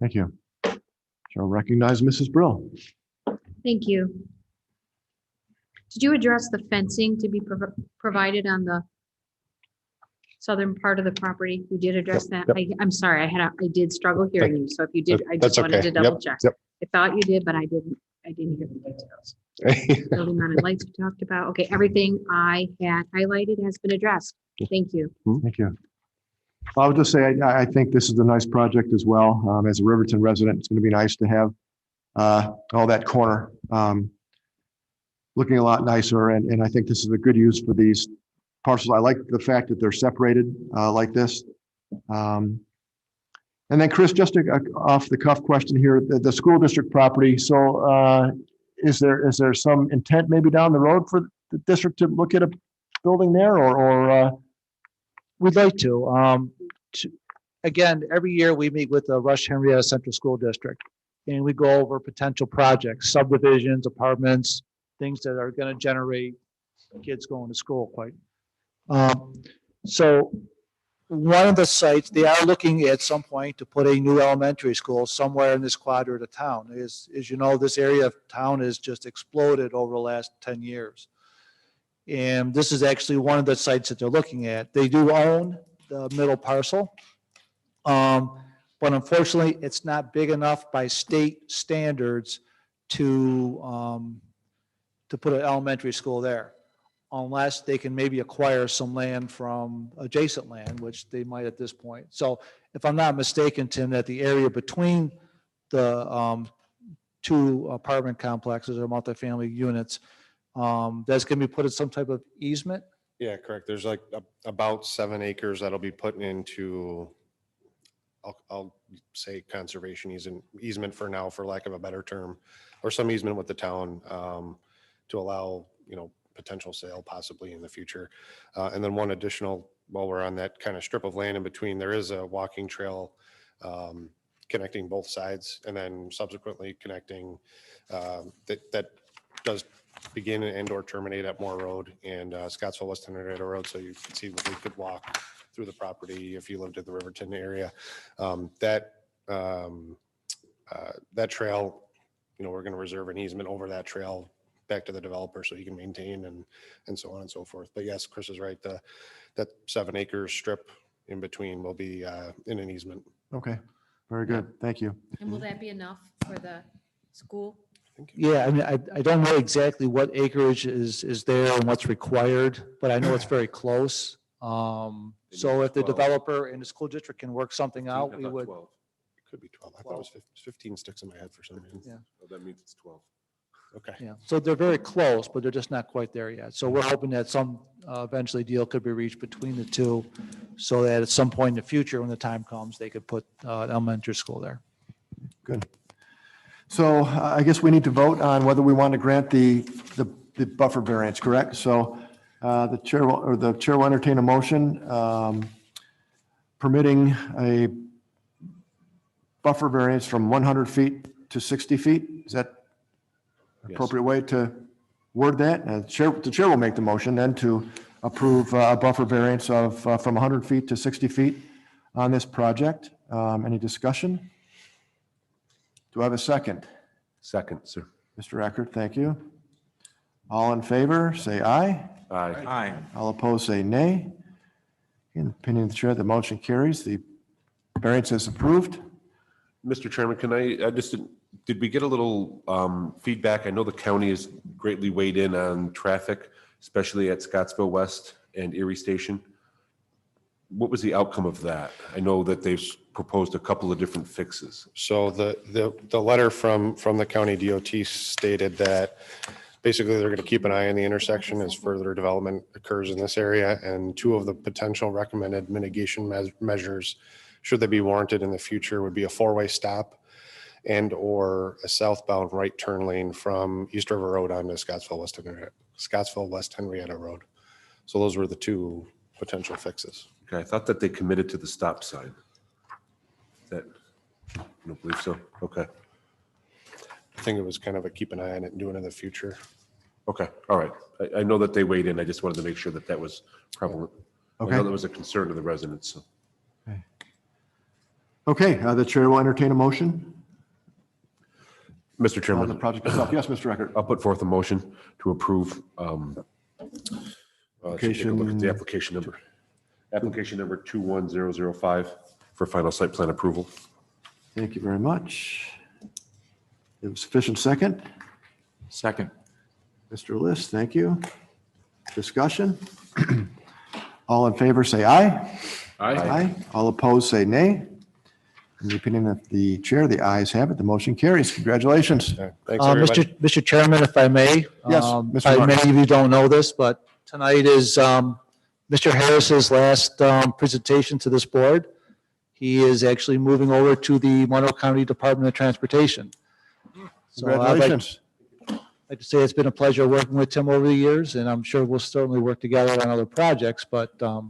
Thank you. Chair will recognize Mrs. Brill. Thank you. Did you address the fencing to be provided on the southern part of the property? You did address that? Yep. I'm sorry, I did struggle hearing you. So if you did, I That's just wanted okay. to double Yep, check. yep. I thought you did, but I didn't hear the details. Building mounted lights we talked about. Okay, everything I had highlighted has been addressed. Thank you. Thank you. I would just say, I think this is a nice project as well. As a Riverton resident, it's going to be nice to have all that corner looking a lot nicer. And I think this is a good use for these parcels. I like the fact that they're separated like this. And then Chris, just a off the cuff question here, the school district property. So is there some intent maybe down the road for the district to look at a building there or? We'd like to. Again, every year we meet with the Rush Henrietta Central School District and we go over potential projects, subdivisions, apartments, things that are going to generate kids going to school quite. So one of the sites, they are looking at some point to put a new elementary school somewhere in this quadrant of town. As you know, this area of town has just exploded over the last 10 years. And this is actually one of the sites that they're looking at. They do own the middle parcel. But unfortunately, it's not big enough by state standards to put an elementary school there, unless they can maybe acquire some land from adjacent land, which they might at this point. So if I'm not mistaken, Tim, that the area between the two apartment complexes or multifamily units, that's going to be put in some type of easement? Yeah, correct. There's like about 7 acres that'll be put into, I'll say conservation easement for now, for lack of a better term, or some easement with the town to allow, potential sale possibly in the future. And then one additional, while we're on that kind of strip of land in between, there is a walking trail connecting both sides and then subsequently connecting that does begin and or terminate at Moore Road and Scottsville West Henrietta Road. So you can see that we could walk through the property if you lived in the Riverton area. That trail, we're going to reserve an easement over that trail back to the developer so he can maintain and so on and so forth. But yes, Chris is right. That 7 acre strip in between will be in an easement. Okay, very good. Thank you. And will that be enough for the school? Yeah, I mean, I don't know exactly what acreage is there and what's required, but I know it's very close. So if the developer and the school district can work something out, we would. It could be 12. I thought it was 15 sticks in my head for some reason. Yeah. Oh, that means it's 12. Okay. Yeah, so they're very close, but they're just not quite there yet. So we're hoping that some eventually deal could be reached between the two so that at some point in the future, when the time comes, they could put an elementary school there. Good. So I guess we need to vote on whether we want to grant the buffer variance, correct? So the chair will entertain a motion permitting a buffer variance from 100 feet to 60 feet. Is that an appropriate way to word that? The chair will make the motion then to approve a buffer variance of from 100 feet to 60 feet on this project. Any discussion? Do I have a second? Second, sir. Mr. Eckert, thank you. All in favor, say aye. Aye. Aye. All opposed, say nay. In the opinion of the chair, the motion carries. The variance is approved. Mr. Chairman, did we get a little feedback? I know the county has greatly weighed in on traffic, especially at Scottsville West and Erie Station. What was the outcome of that? I know that they've proposed a couple of different fixes. So the letter from the county DOT stated that basically they're going to keep an eye on the intersection as further development occurs in this area. And 2 of the potential recommended mitigation measures, should they be warranted in the future, would be a 4-way stop and or a southbound right turn lane from East River Road onto Scottsville West Henrietta Road. So those were the 2 potential fixes. Okay, I thought that they committed to the stop sign. You don't believe so? Okay. I think it was kind of a keep an eye on it and do it in the future. Okay, all right. I know that they weighed in. I just wanted to make sure that was prevalent. Okay. I know that was a concern to the residents, so. Okay, the chair will entertain a motion. Mr. On Chairman. the project itself. Yes, Mr. Eckert. I'll put forth a motion to approve Application- take a look at the application number. Application number 21005 for final site plan approval. Thank you very much. You have a sufficient second? Second. Mr. List, thank you. Discussion? All in favor, say aye. Aye. All opposed, say nay. In the opinion of the chair, the ayes have it. The motion carries. Congratulations. Thanks, everybody. Mr. Chairman, if I may. Yes, Mr. Probably Martin. many of you don't know this, but tonight is Mr. Harris's last presentation to this board. He is actually moving over to the Monroe County Department of Transportation. So I'd Congratulations. like to say it's been a pleasure working with Tim over the years, and I'm sure we'll certainly work together on other projects, but Maybe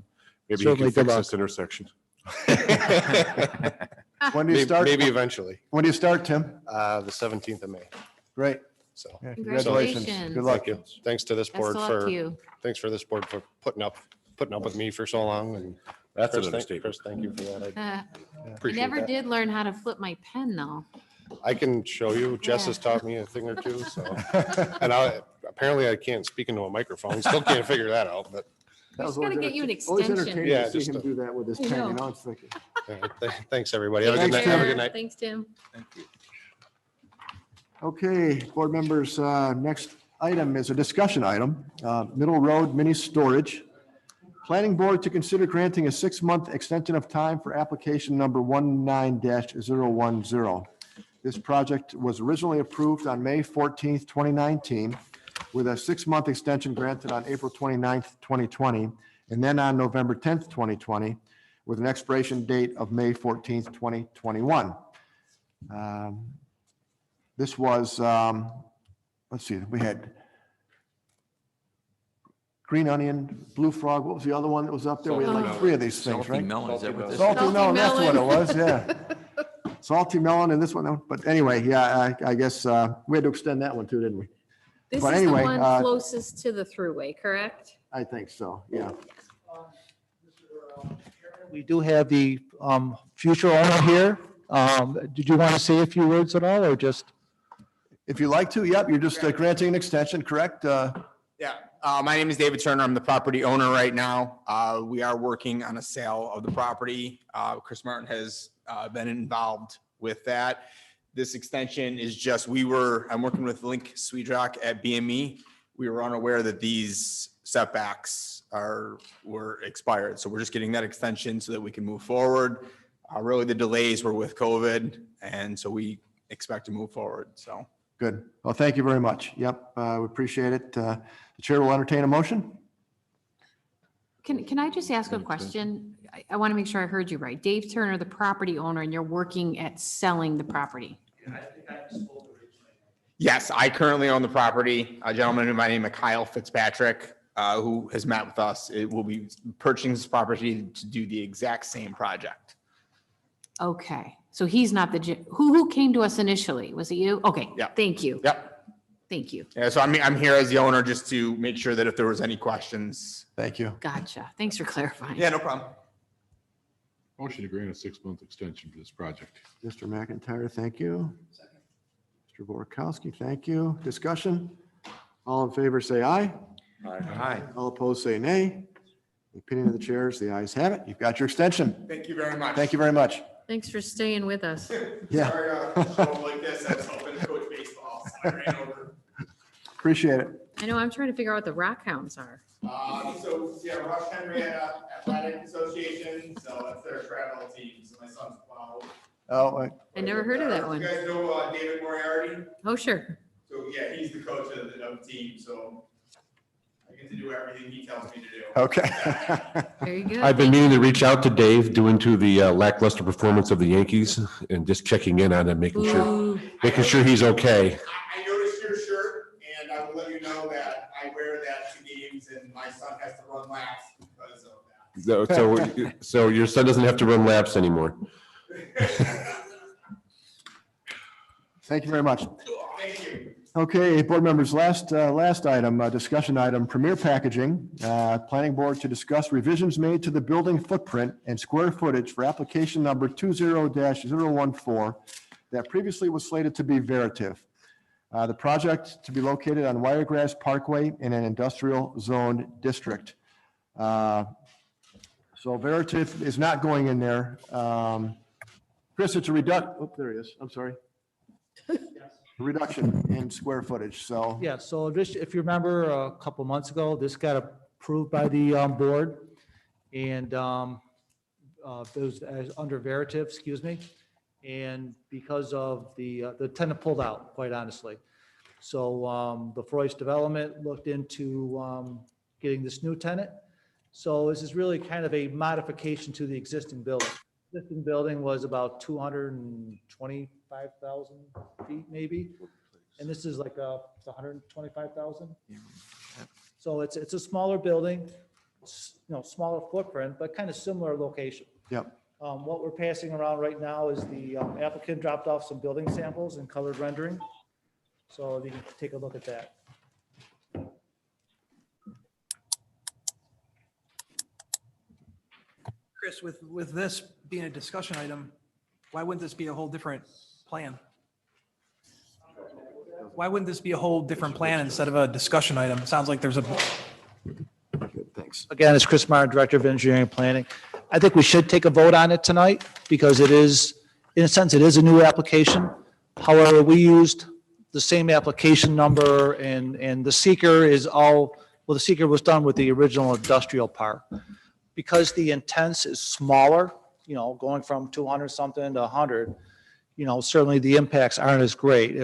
you certainly can good fix luck. this intersection. When do you start? Maybe eventually, When do you start, Tim? the 17th of May. Great. So. Yeah, Congratulations. Good luck. Thank you. Thanks to this Best board of luck to for, you. thanks for this board for putting up with me for so long. And That's an Chris, understatement. Chris, thank you for that. I I appreciate never that. did learn how to flip my pen though. I can show you. Jess has taught me a thing or two, so. And apparently I can't speak into a microphone. Still can't figure that out, but. That was Just gotta always get you an always extension. entertaining Yeah, to see just him a- do that with his I pen, know. you know, it's thinking. Thanks, everybody. Have a good Thanks, night. Have a Tim. good night. Thanks, Tim. Okay, board members, next item is a discussion item, Middle Road Mini Storage. Planning Board to consider granting a 6-month extension of time for application number 19-010. This project was originally approved on May 14th, 2019, with a 6-month extension granted on April 29th, 2020, and then on November 10th, 2020, with an expiration date of May 14th, 2021. This was, let's see, we had green onion, blue frog, what was the other one that was up there? We had like 3 of these things, Salty right? melon, is that what this is? Salty Salty melon, that's what it melon. was, yeah. Salty melon and this one, but anyway, yeah, I guess we had to extend that one too, didn't we? This But is the anyway, one closest to the throughway, correct? I think so, yeah. we do have the future owner here. Did you want to say a few words at all, or just? If you like to, yep, you're just granting an extension, correct? Yeah, my name is David Turner. I'm the property owner right now. We are working on a sale of the property. Chris Martin has been involved with that. This extension is just, I'm working with Link Swedrock at BME. We were unaware that these setbacks were expired. So we're just getting that extension so that we can move forward. Really the delays were with COVID, and so we expect to move forward, so. Good. Well, thank you very much. Yep, we appreciate it. The chair will entertain a motion. Can I just ask a question? I want to make sure I heard you right. Dave Turner, the property owner, and you're working at selling the property. Yes, I currently own the property. A gentleman by the name of Kyle Fitzpatrick, who has met with us, it will be purchasing this property to do the exact same project. Okay, so he's not who came to us initially? Was it you? Okay. Yeah. Thank you. Yep. Thank you. Yeah, so I'm here as the owner just to make sure that if there was any questions. Thank you. Gotcha. Thanks for clarifying. Yeah, no problem. Motion to grant a 6-month extension for this project. Mr. McIntyre, thank you. Mr. Borkowski, thank you. Discussion? All in favor, say aye. Aye. All opposed, say nay. The opinion of the chairs, the ayes have it. You've got your extension. Thank you very much. Thank you very much. Thanks for staying with us. Yeah. Sorry, show up like this. I was hoping to coach baseball. So I ran over. Appreciate it. I know, I'm trying to figure out what the rock hounds are. So yeah, Rush Henrietta Athletic Association. So that's their travel team. So my son's plow. Oh, I never heard of that one. You guys know David Moriarty? Oh, sure. So yeah, he's the coach of the team. So I get to do everything he tells me to do. okay. Very good. I've been meaning to reach out to Dave due to the lackluster performance of the Yankees and just checking in on him, making sure he's okay. I noticed your shirt, and I will let you know that I wear that to games, and my son has to run laps because of that. So your son doesn't have to run laps anymore. Thank you very much. Thank you. Okay, board members, last item, discussion item, Premier Packaging, Planning Board to discuss revisions made to the building footprint and square footage for application number 20-014 that previously was slated to be Veritiv. The project to be located on Wiregrass Parkway in an industrial zone district. So Veritiv is not going in there. Chris, it's a there he is, I'm sorry. Reduction in square footage, so. Yeah, so this, if you remember, a couple months ago, this got approved by the board, and it was under Veritiv, excuse me, and because of the tenant pulled out, quite honestly. So the Froist Development looked into getting this new tenant, So this is really kind of a modification to the existing building. Existing building was about 225,000 feet maybe. And this is like it's 125,000. So it's a smaller building, smaller footprint, but kind of similar location. Yep. What we're passing around right now is the applicant dropped off some building samples and colored rendering. So you can take a look at that. Chris, with this being a discussion item, why wouldn't this be a whole different plan? Why wouldn't this be a whole different plan instead of a discussion item? It sounds like there's a. Thanks. Again, it's Chris Martin, Director of Engineering and Planning. I think we should take a vote on it tonight because it is, in a sense, it is a new application. However, we used the same application number and the seeker is all, well, the seeker was done with the original industrial park. Because the intense is smaller, going from 200 something to 100, certainly the impacts aren't as great.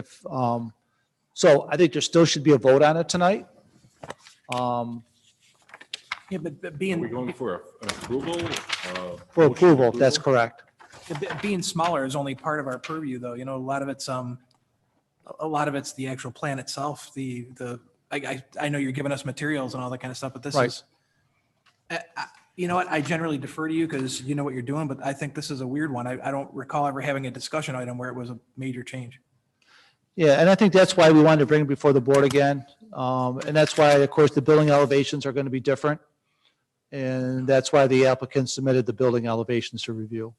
So I think there still should be a vote on it tonight. Yeah, but Are we being, going for an approval? For approval, that's correct. being smaller is only part of our purview, though. A lot of it's the actual plan itself. I know you're giving us materials and all that kind of stuff, but this Right. is, you know what? I generally defer to you because you know what you're doing, but I think this is a weird one. I don't recall ever having a discussion item where it was a major change. Yeah, and I think that's why we wanted to bring it before the board again. And that's why, of course, the building elevations are going to be different. And that's why the applicant submitted the building elevations to review.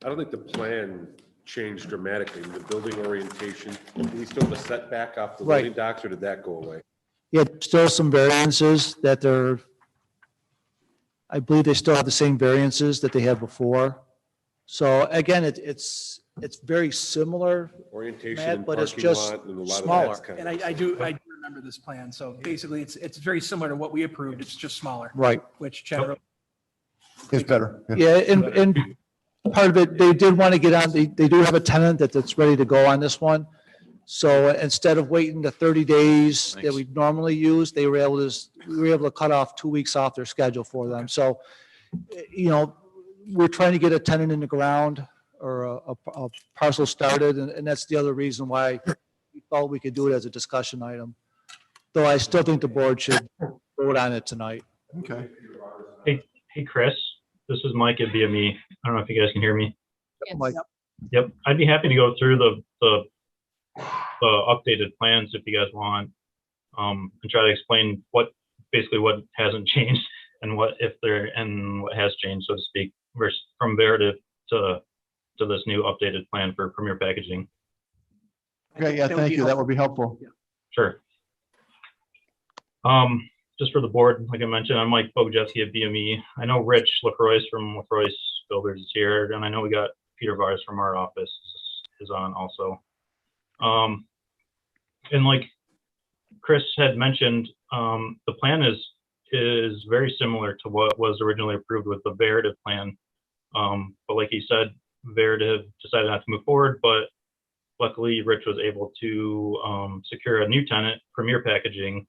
I don't think the plan changed dramatically. The building orientation, do we still have a setback off the Right. loading docks, or did that go away? Yeah, still some variances that I believe they still have the same variances that they had before. So again, it's very similar, Orientation Matt, and but it's parking just lot, and a lot of smaller. that's kind And of. I do remember this plan. So basically, it's very similar to what we approved. It's just smaller. Right. Which generally. It's better. Yeah, and part of it, they did want to get on, they do have a tenant that's ready to go on this one. So instead of waiting the 30 days that we normally use, we were able to cut off 2 weeks off their schedule for them. So, we're trying to get a tenant in the ground or a parcel started, and that's the other reason why we felt we could do it as a discussion item. Though I still think the board should vote on it tonight. Okay. Hey, Chris, this is Mike at BME. I don't know if you guys can hear me. Mike. Yep, I'd be happy to go through the updated plans if you guys want, and try to explain what hasn't changed and what has changed, so to speak, versus from Veritiv to this new updated plan for Premier Packaging. Okay, yeah, thank you. That would be helpful. Sure. Just for the board, like I mentioned, I'm Mike Bogajewski at BME. I know Rich LaCroix from LaCroix Builders is here, and I know we got Peter Vars from our office is on also. And like Chris had mentioned, the plan is very similar to what was originally approved with the Veritiv plan. But like he said, Veritiv decided not to move forward, but luckily Rich was able to secure a new tenant, Premier Packaging.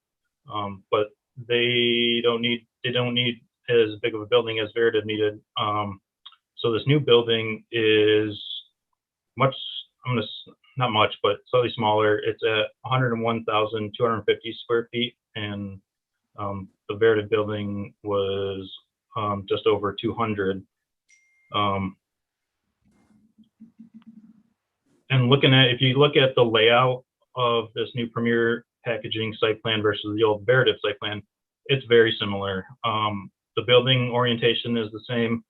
But they don't need as big of a building as Veritiv needed. So this new building is not much, but slightly smaller. It's at 101,250 square feet, and the Veritiv building was just over 200. And if you look at the layout of this new Premier Packaging site plan versus the old Veritiv site plan, it's very similar. The building orientation is the same.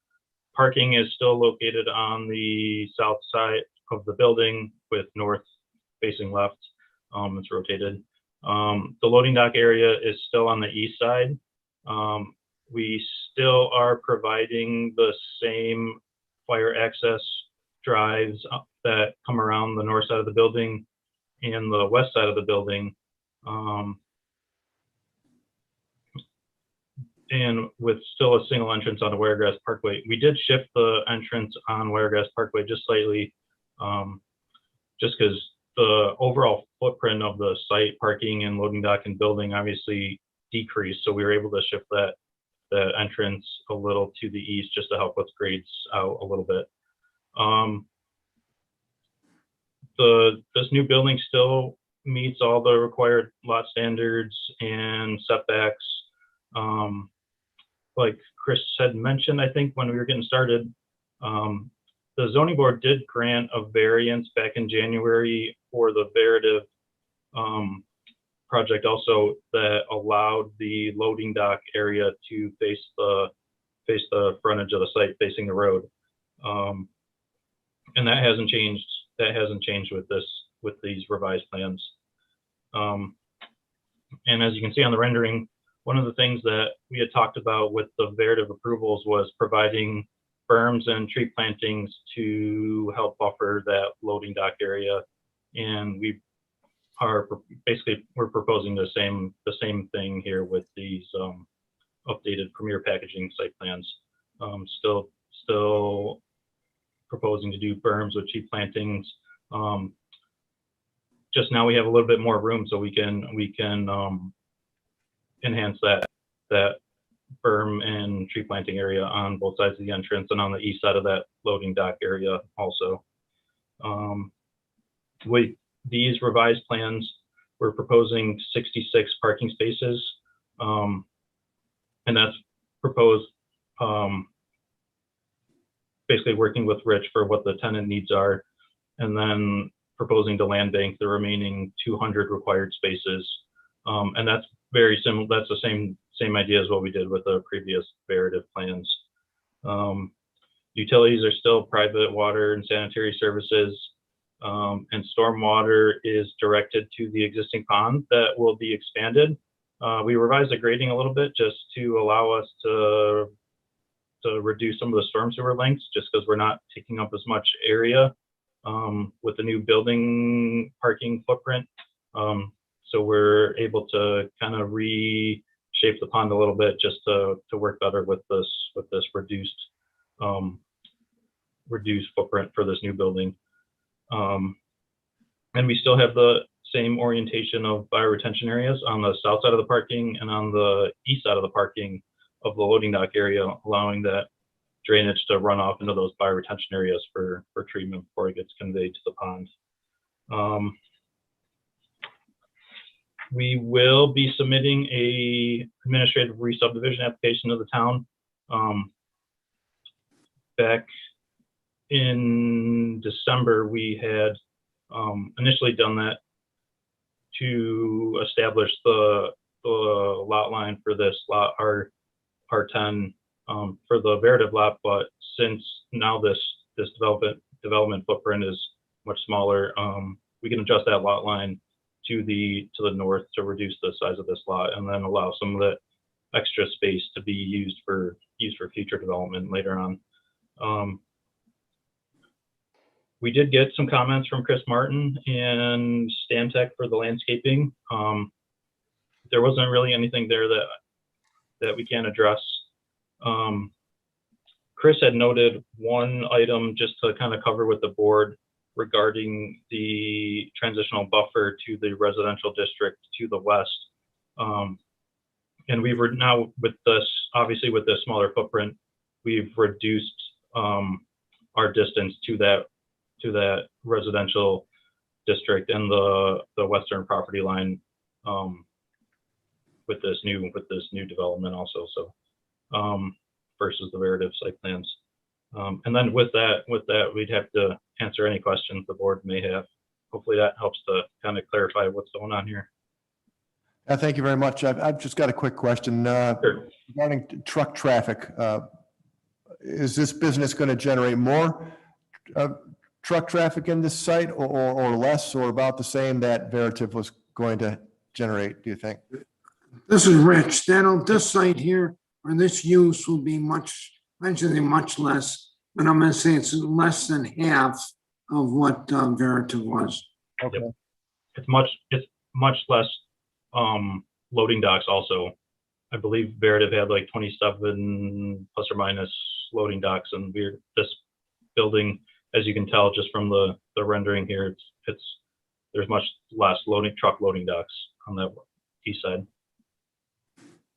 Parking is still located on the south side of the building with north facing left. It's rotated. The loading dock area is still on the east side. We still are providing the same fire access drives that come around the north side of the building and the west side of the building. And with still a single entrance on the Wiregrass Parkway. We did shift the entrance on Wiregrass Parkway just slightly, just because the overall footprint of the site, parking and loading dock and building obviously decreased. So we were able to shift the entrance a little to the east just to help with grades out a little bit. This new building still meets all the required lot standards and setbacks. Like Chris had mentioned, I think when we were getting started, the zoning board did grant a variance back in January for the Veritiv project also, that allowed the loading dock area to face the frontage of the site facing the road. And that hasn't changed. That hasn't changed with these revised plans. And as you can see on the rendering, one of the things that we had talked about with the Veritiv approvals was providing berms and tree plantings to help buffer that loading dock area. And we're proposing the same thing here with these updated Premier packaging site plans. Still proposing to do berms with tree plantings. Just now we have a little bit more room, so we can enhance that berm and tree planting area on both sides of the entrance and on the east side of that loading dock area also. With these revised plans, we're proposing 66 parking spaces, and that's proposed basically working with Rich for what the tenant needs are, and then proposing to land bank the remaining 200 required spaces. And that's very similar. That's the same idea as what we did with the previous Veritiv plans. Utilities are still private water and sanitary services, and stormwater is directed to the existing pond that will be expanded. We revised the grading a little bit just to allow us to reduce some of the storm sewer lengths, just because we're not taking up as much area with the new building parking footprint. So we're able to kind of reshape the pond a little bit just to work better with this reduced footprint for this new building. And we still have the same orientation of bioretention areas on the south side of the parking and on the east side of the parking of the loading dock area, allowing that drainage to run off into those bioretention areas for treatment before it gets conveyed to the pond. We will be submitting a administrative re-subdivision application to the town. Back in December, we had initially done that to establish the lot line for this lot R10 for the Veritiv lot, but since now this development footprint is much smaller, we can adjust that lot line to the north to reduce the size of this lot, and then allow some of that extra space to be used for future development later on. We did get some comments from Chris Martin and Stantec for the landscaping. There wasn't really anything there that we can address. Chris had noted one item just to kind of cover with the board regarding the transitional buffer to the residential district to the west. And we were now with this, obviously with this smaller footprint, we've reduced our distance to that residential district and the western property line with this new development also. So versus the Veritiv site plans. And then with that, we'd have to answer any questions the board may have. Hopefully that helps to kind of clarify what's going on here. Thank you very much. I've just got a quick question regarding truck traffic. Is this business going to generate more truck traffic in this site, or less, or about the same that Veritiv was going to generate, do you think? This is Rich. This site here, or this use will be much less, but I'm going to say it's less than half of what Veritiv was. Okay. Yep. It's much less loading docks also. I believe Veritiv had like 27 plus or minus loading docks, and this building, as you can tell just from the rendering here, there's much less truck loading docks on the east side.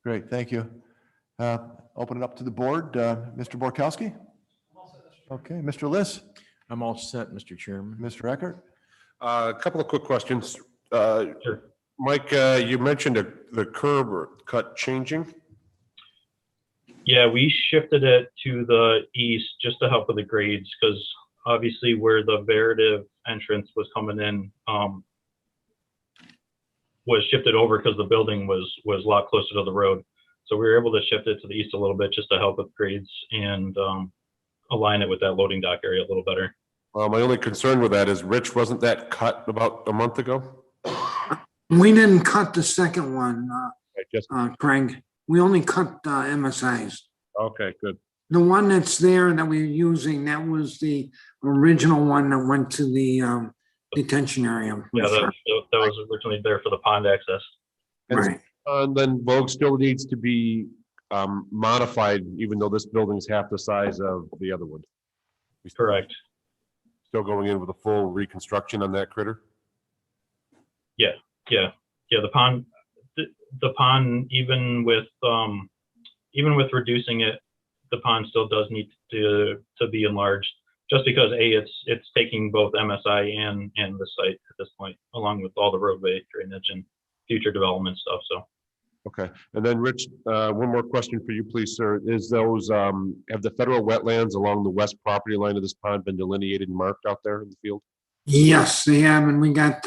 Great, thank you. Open it up to the board. Mr. Borkowski? Okay, Mr. Liss? I'm all set, Mr. Chairman. Mr. Eckert? A couple of quick questions. Mike, you mentioned the curb or cut changing. Yeah, we shifted it to the east just to help with the grades, because obviously where the Veritiv entrance was coming in was shifted over because the building was a lot closer to the road. So we were able to shift it to the east a little bit just to help with grades and align it with that loading dock area a little better. Well, my only concern with that is, Rich, wasn't that cut about a month ago? We didn't cut the second one, Just, Craig. We only cut MSIs. okay, good. The one that's there that we're using, that was the original one that went to the detention area. Yeah, that was originally there for the pond access. Right. And then Vogue still needs to be modified, even though this building's half the size of the other one. Correct. Still going in with a full reconstruction on that critter? Yeah. The pond, even with reducing it, the pond still does need to be enlarged, just because it's taking both MSI and the site at this point, along with all the roadway drainage and future development stuff. So. Okay, and then Rich, one more question for you, please, sir. Is those, have the federal wetlands along the west property line of this pond been delineated and marked out there in the field? Yes, they have, and we got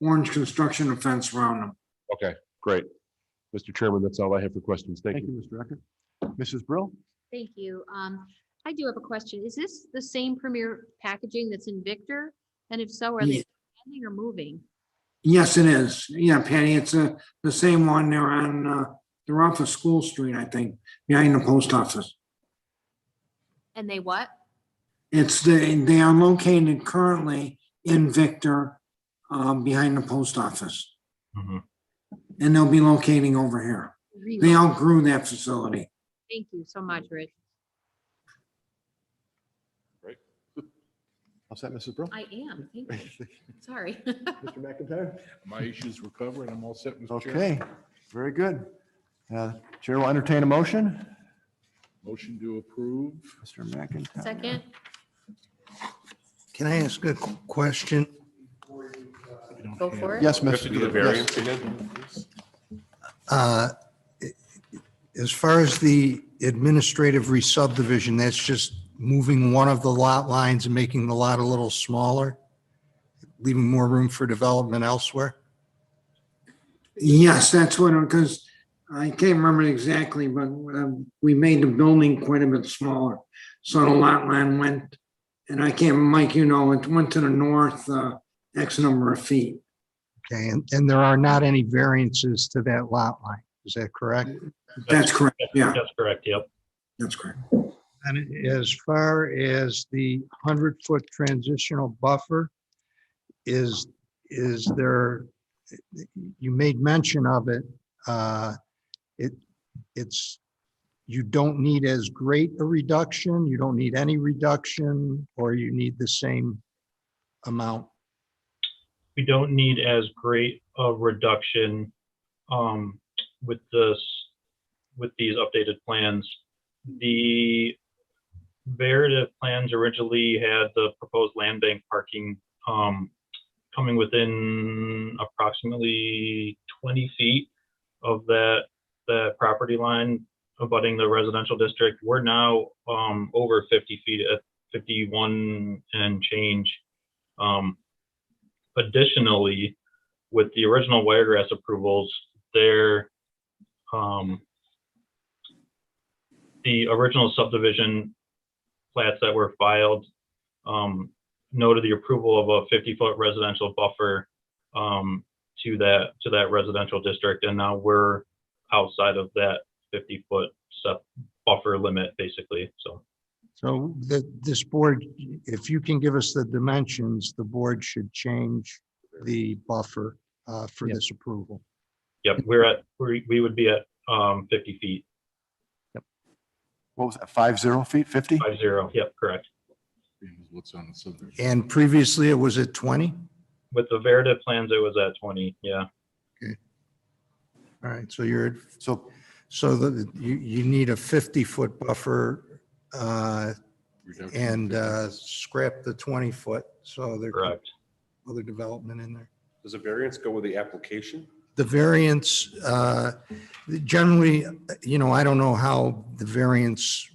orange construction and fence around them. Okay, great. Mr. Chairman, that's all I have for questions. Thank you. Mr. Eckert. Mrs. Brill? Thank you. I do have a question. Is this the same Premier packaging that's in Victor? And if so, are they expanding or moving? Yes, it is. Yeah, Patty, it's the same one. They're off of School Street, I think, behind the post office. And they what? They are located currently in Victor, behind the post office. Mm-hmm. And they'll be locating over here. They outgrew that facility. Thank you so much, Rich. Great. All set, Mrs. Brill? I am. Thank you. Sorry. Mr. McIntyre? My issues were covered. I'm all set, Mr. Chair. Okay, very good. Chair will entertain a motion. Motion to approve. Mr. McIntyre. Second. Can I ask a question? Go for it. Yes, Do you have to do the Mr. variance Yes. again? As far as the administrative re-subdivision, that's just moving one of the lot lines and making the lot a little smaller, leaving more room for development elsewhere? Yes, that's what, because I can't remember exactly, but we made the building quite a bit smaller. So the lot line went, and I can't, Mike, it went to the north X number of feet. Okay, and there are not any variances to that lot line, is that correct? That's correct, yeah. That's correct. Yep. That's correct. And as far as the 100-foot transitional buffer, is there, you made mention of it, it's, you don't need as great a reduction, you don't need any reduction, or you need the same amount? We don't need as great a reduction with these updated plans. The Veritiv plans originally had the proposed land bank parking coming within approximately 20 feet of that property line abutting the residential district. We're now over 50 feet at 51 and change. Additionally, with the original Wiregrass approvals, the original subdivision plats that were filed noted the approval of a 50-foot residential buffer to that residential district, and now we're outside of that 50-foot buffer limit, basically. So this board, if you can give us the dimensions, the board should change the buffer for this approval. Yep, we would be at 50 feet. What was that, 50 feet, 50? 50, yep, correct. What's on the subdivision? And previously it was at 20? With the Veritiv plans, it was at 20, yeah. Okay. All right, so you're, So So that you need a 50-foot buffer and scrap the 20-foot. So there could be other development in there. Does a variance go with the application? The variance, generally, I don't know how the variance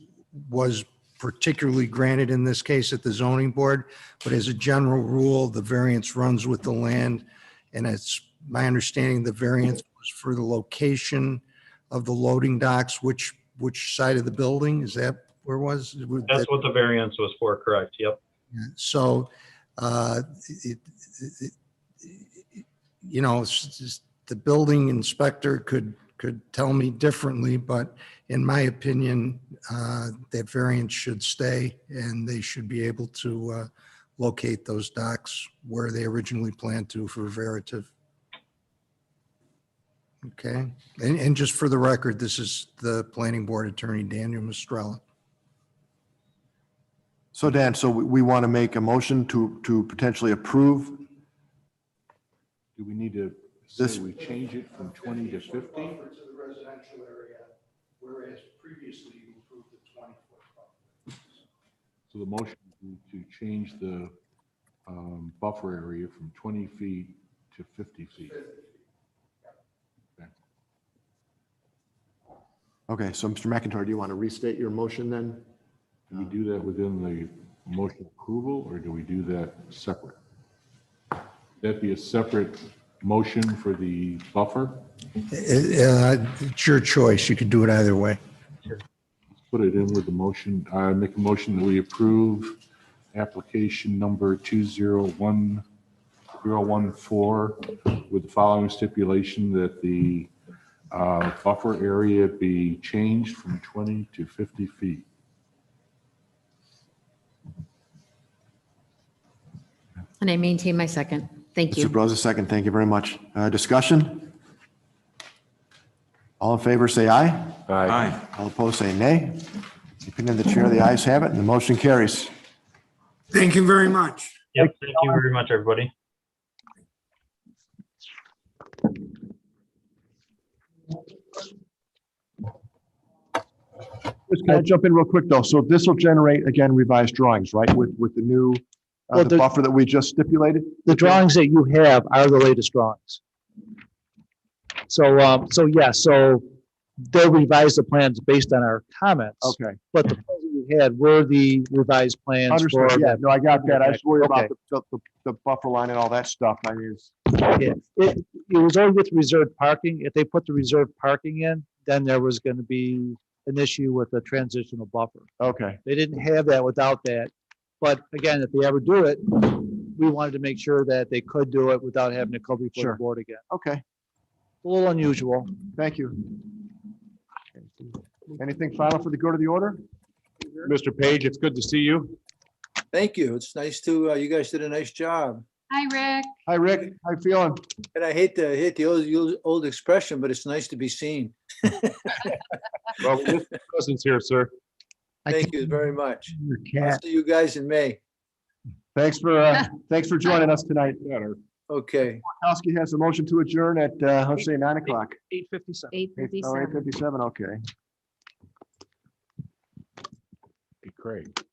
was particularly granted in this case at the zoning board, but as a general rule, the variance runs with the land. And it's my understanding the variance was for the location of the loading docks, which side of the building? Is that where it was? That's what the variance was for, correct? Yep. So, it's just the building inspector could tell me differently, but in my opinion, that variance should stay and they should be able to locate those docks where they originally planned to for Veritiv. Okay, and just for the record, this is the planning board attorney, Daniel Mistrella. So Dan, so we want to make a motion to potentially approve. Do we need to say we change it from 20 to 50? To the residential area, whereas previously you approved the 20-foot. So the motion is to change the buffer area from 20 feet to 50 feet. Okay, so Mr. McIntyre, do you want to restate your motion then? Do we do that within the motion approval, or do we do that separate? That'd be a separate motion for the buffer? It's your choice. You could do it either way. Let's put it in with the motion. I make a motion that we approve application number 201014 with the following stipulation that the buffer area be changed from 20 to 50 feet. And I maintain my second. Thank you. Mr. Bros, a second. Thank you very much. Discussion? All in favor, say aye. Aye. All opposed, say nay. The opinion of the chair, the ayes have it, and the motion carries. Thank you very much. Yep. Thank you very much, everybody. Just can I jump in real quick though? So this will generate, again, revised drawings, right? With the new, Well, the buffer that we just stipulated? The drawings that you have are the latest drawings. So they'll revise the plans based on our comments. Okay. But the plans that we had were the revised plans. Understood. for Yeah, that. no, I got that. I just worry about Okay. the buffer line and all that stuff. I mean, Yeah, it was only with reserved parking. If they put the reserved parking in, then there was going to be an issue with the transitional buffer. okay. They didn't have that without that. But again, if they ever do it, we wanted to make sure that they could do it without having to come before Sure. the board again. Okay, A little unusual. thank you. Anything final for the good of the order? Mr. Page, it's good to see you. Thank you. It's nice to, you guys did a nice job. Hi, Rick. Hi, Rick. How you feeling? And I hate the old expression, but it's nice to be seen. Well, we miss your presence here, sir. Thank you very much. Your I'll cat. see you guys in May. Thanks for joining us tonight. Okay. Kowski has a motion to adjourn at, let's say 9 o'clock. 8:57. 8:57. 8:57, okay. Be great.